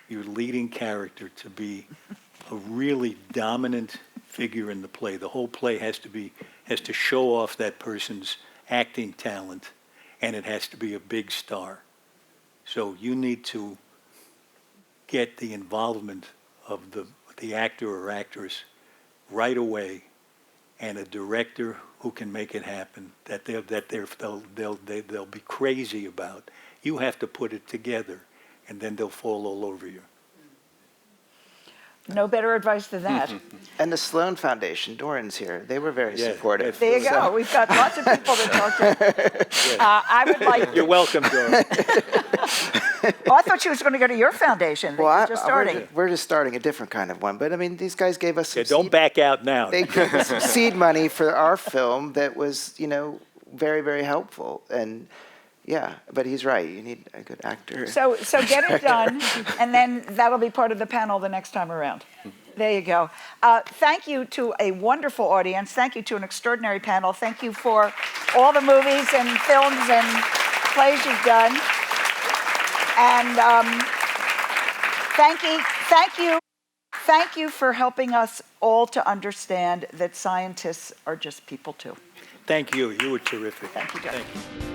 your leading character to be a really dominant figure in the play. The whole play has to show off that person's acting talent, and it has to be a big star. So you need to get the involvement of the the actor or actress right away, and a director who can make it happen, they'll be crazy about. You have to put it together, and then they'll fall all over you. No better advice than that. And the Sloan Foundation, Doran's here. They were very supportive. There you go. We've got lots of people to talk to. I would like. You're welcome, Dora. Oh, I thought she was going to go to your foundation. Well, just starting. We're just starting a different kind of one. But I mean, these guys gave us some don't back out now. They gave us some seed money for our film that was, very, very helpful. And yeah, but he's right. You need a good actor. So get it done, and then that'll be part of the panel the next time around. There you go. Thank you to a wonderful audience. Thank you to an extraordinary panel. Thank you for all the movies and films and plays you've done. And thank you for helping us all to understand that scientists are just people too. Thank you. You were terrific. Thank you, Jeff. Thank you.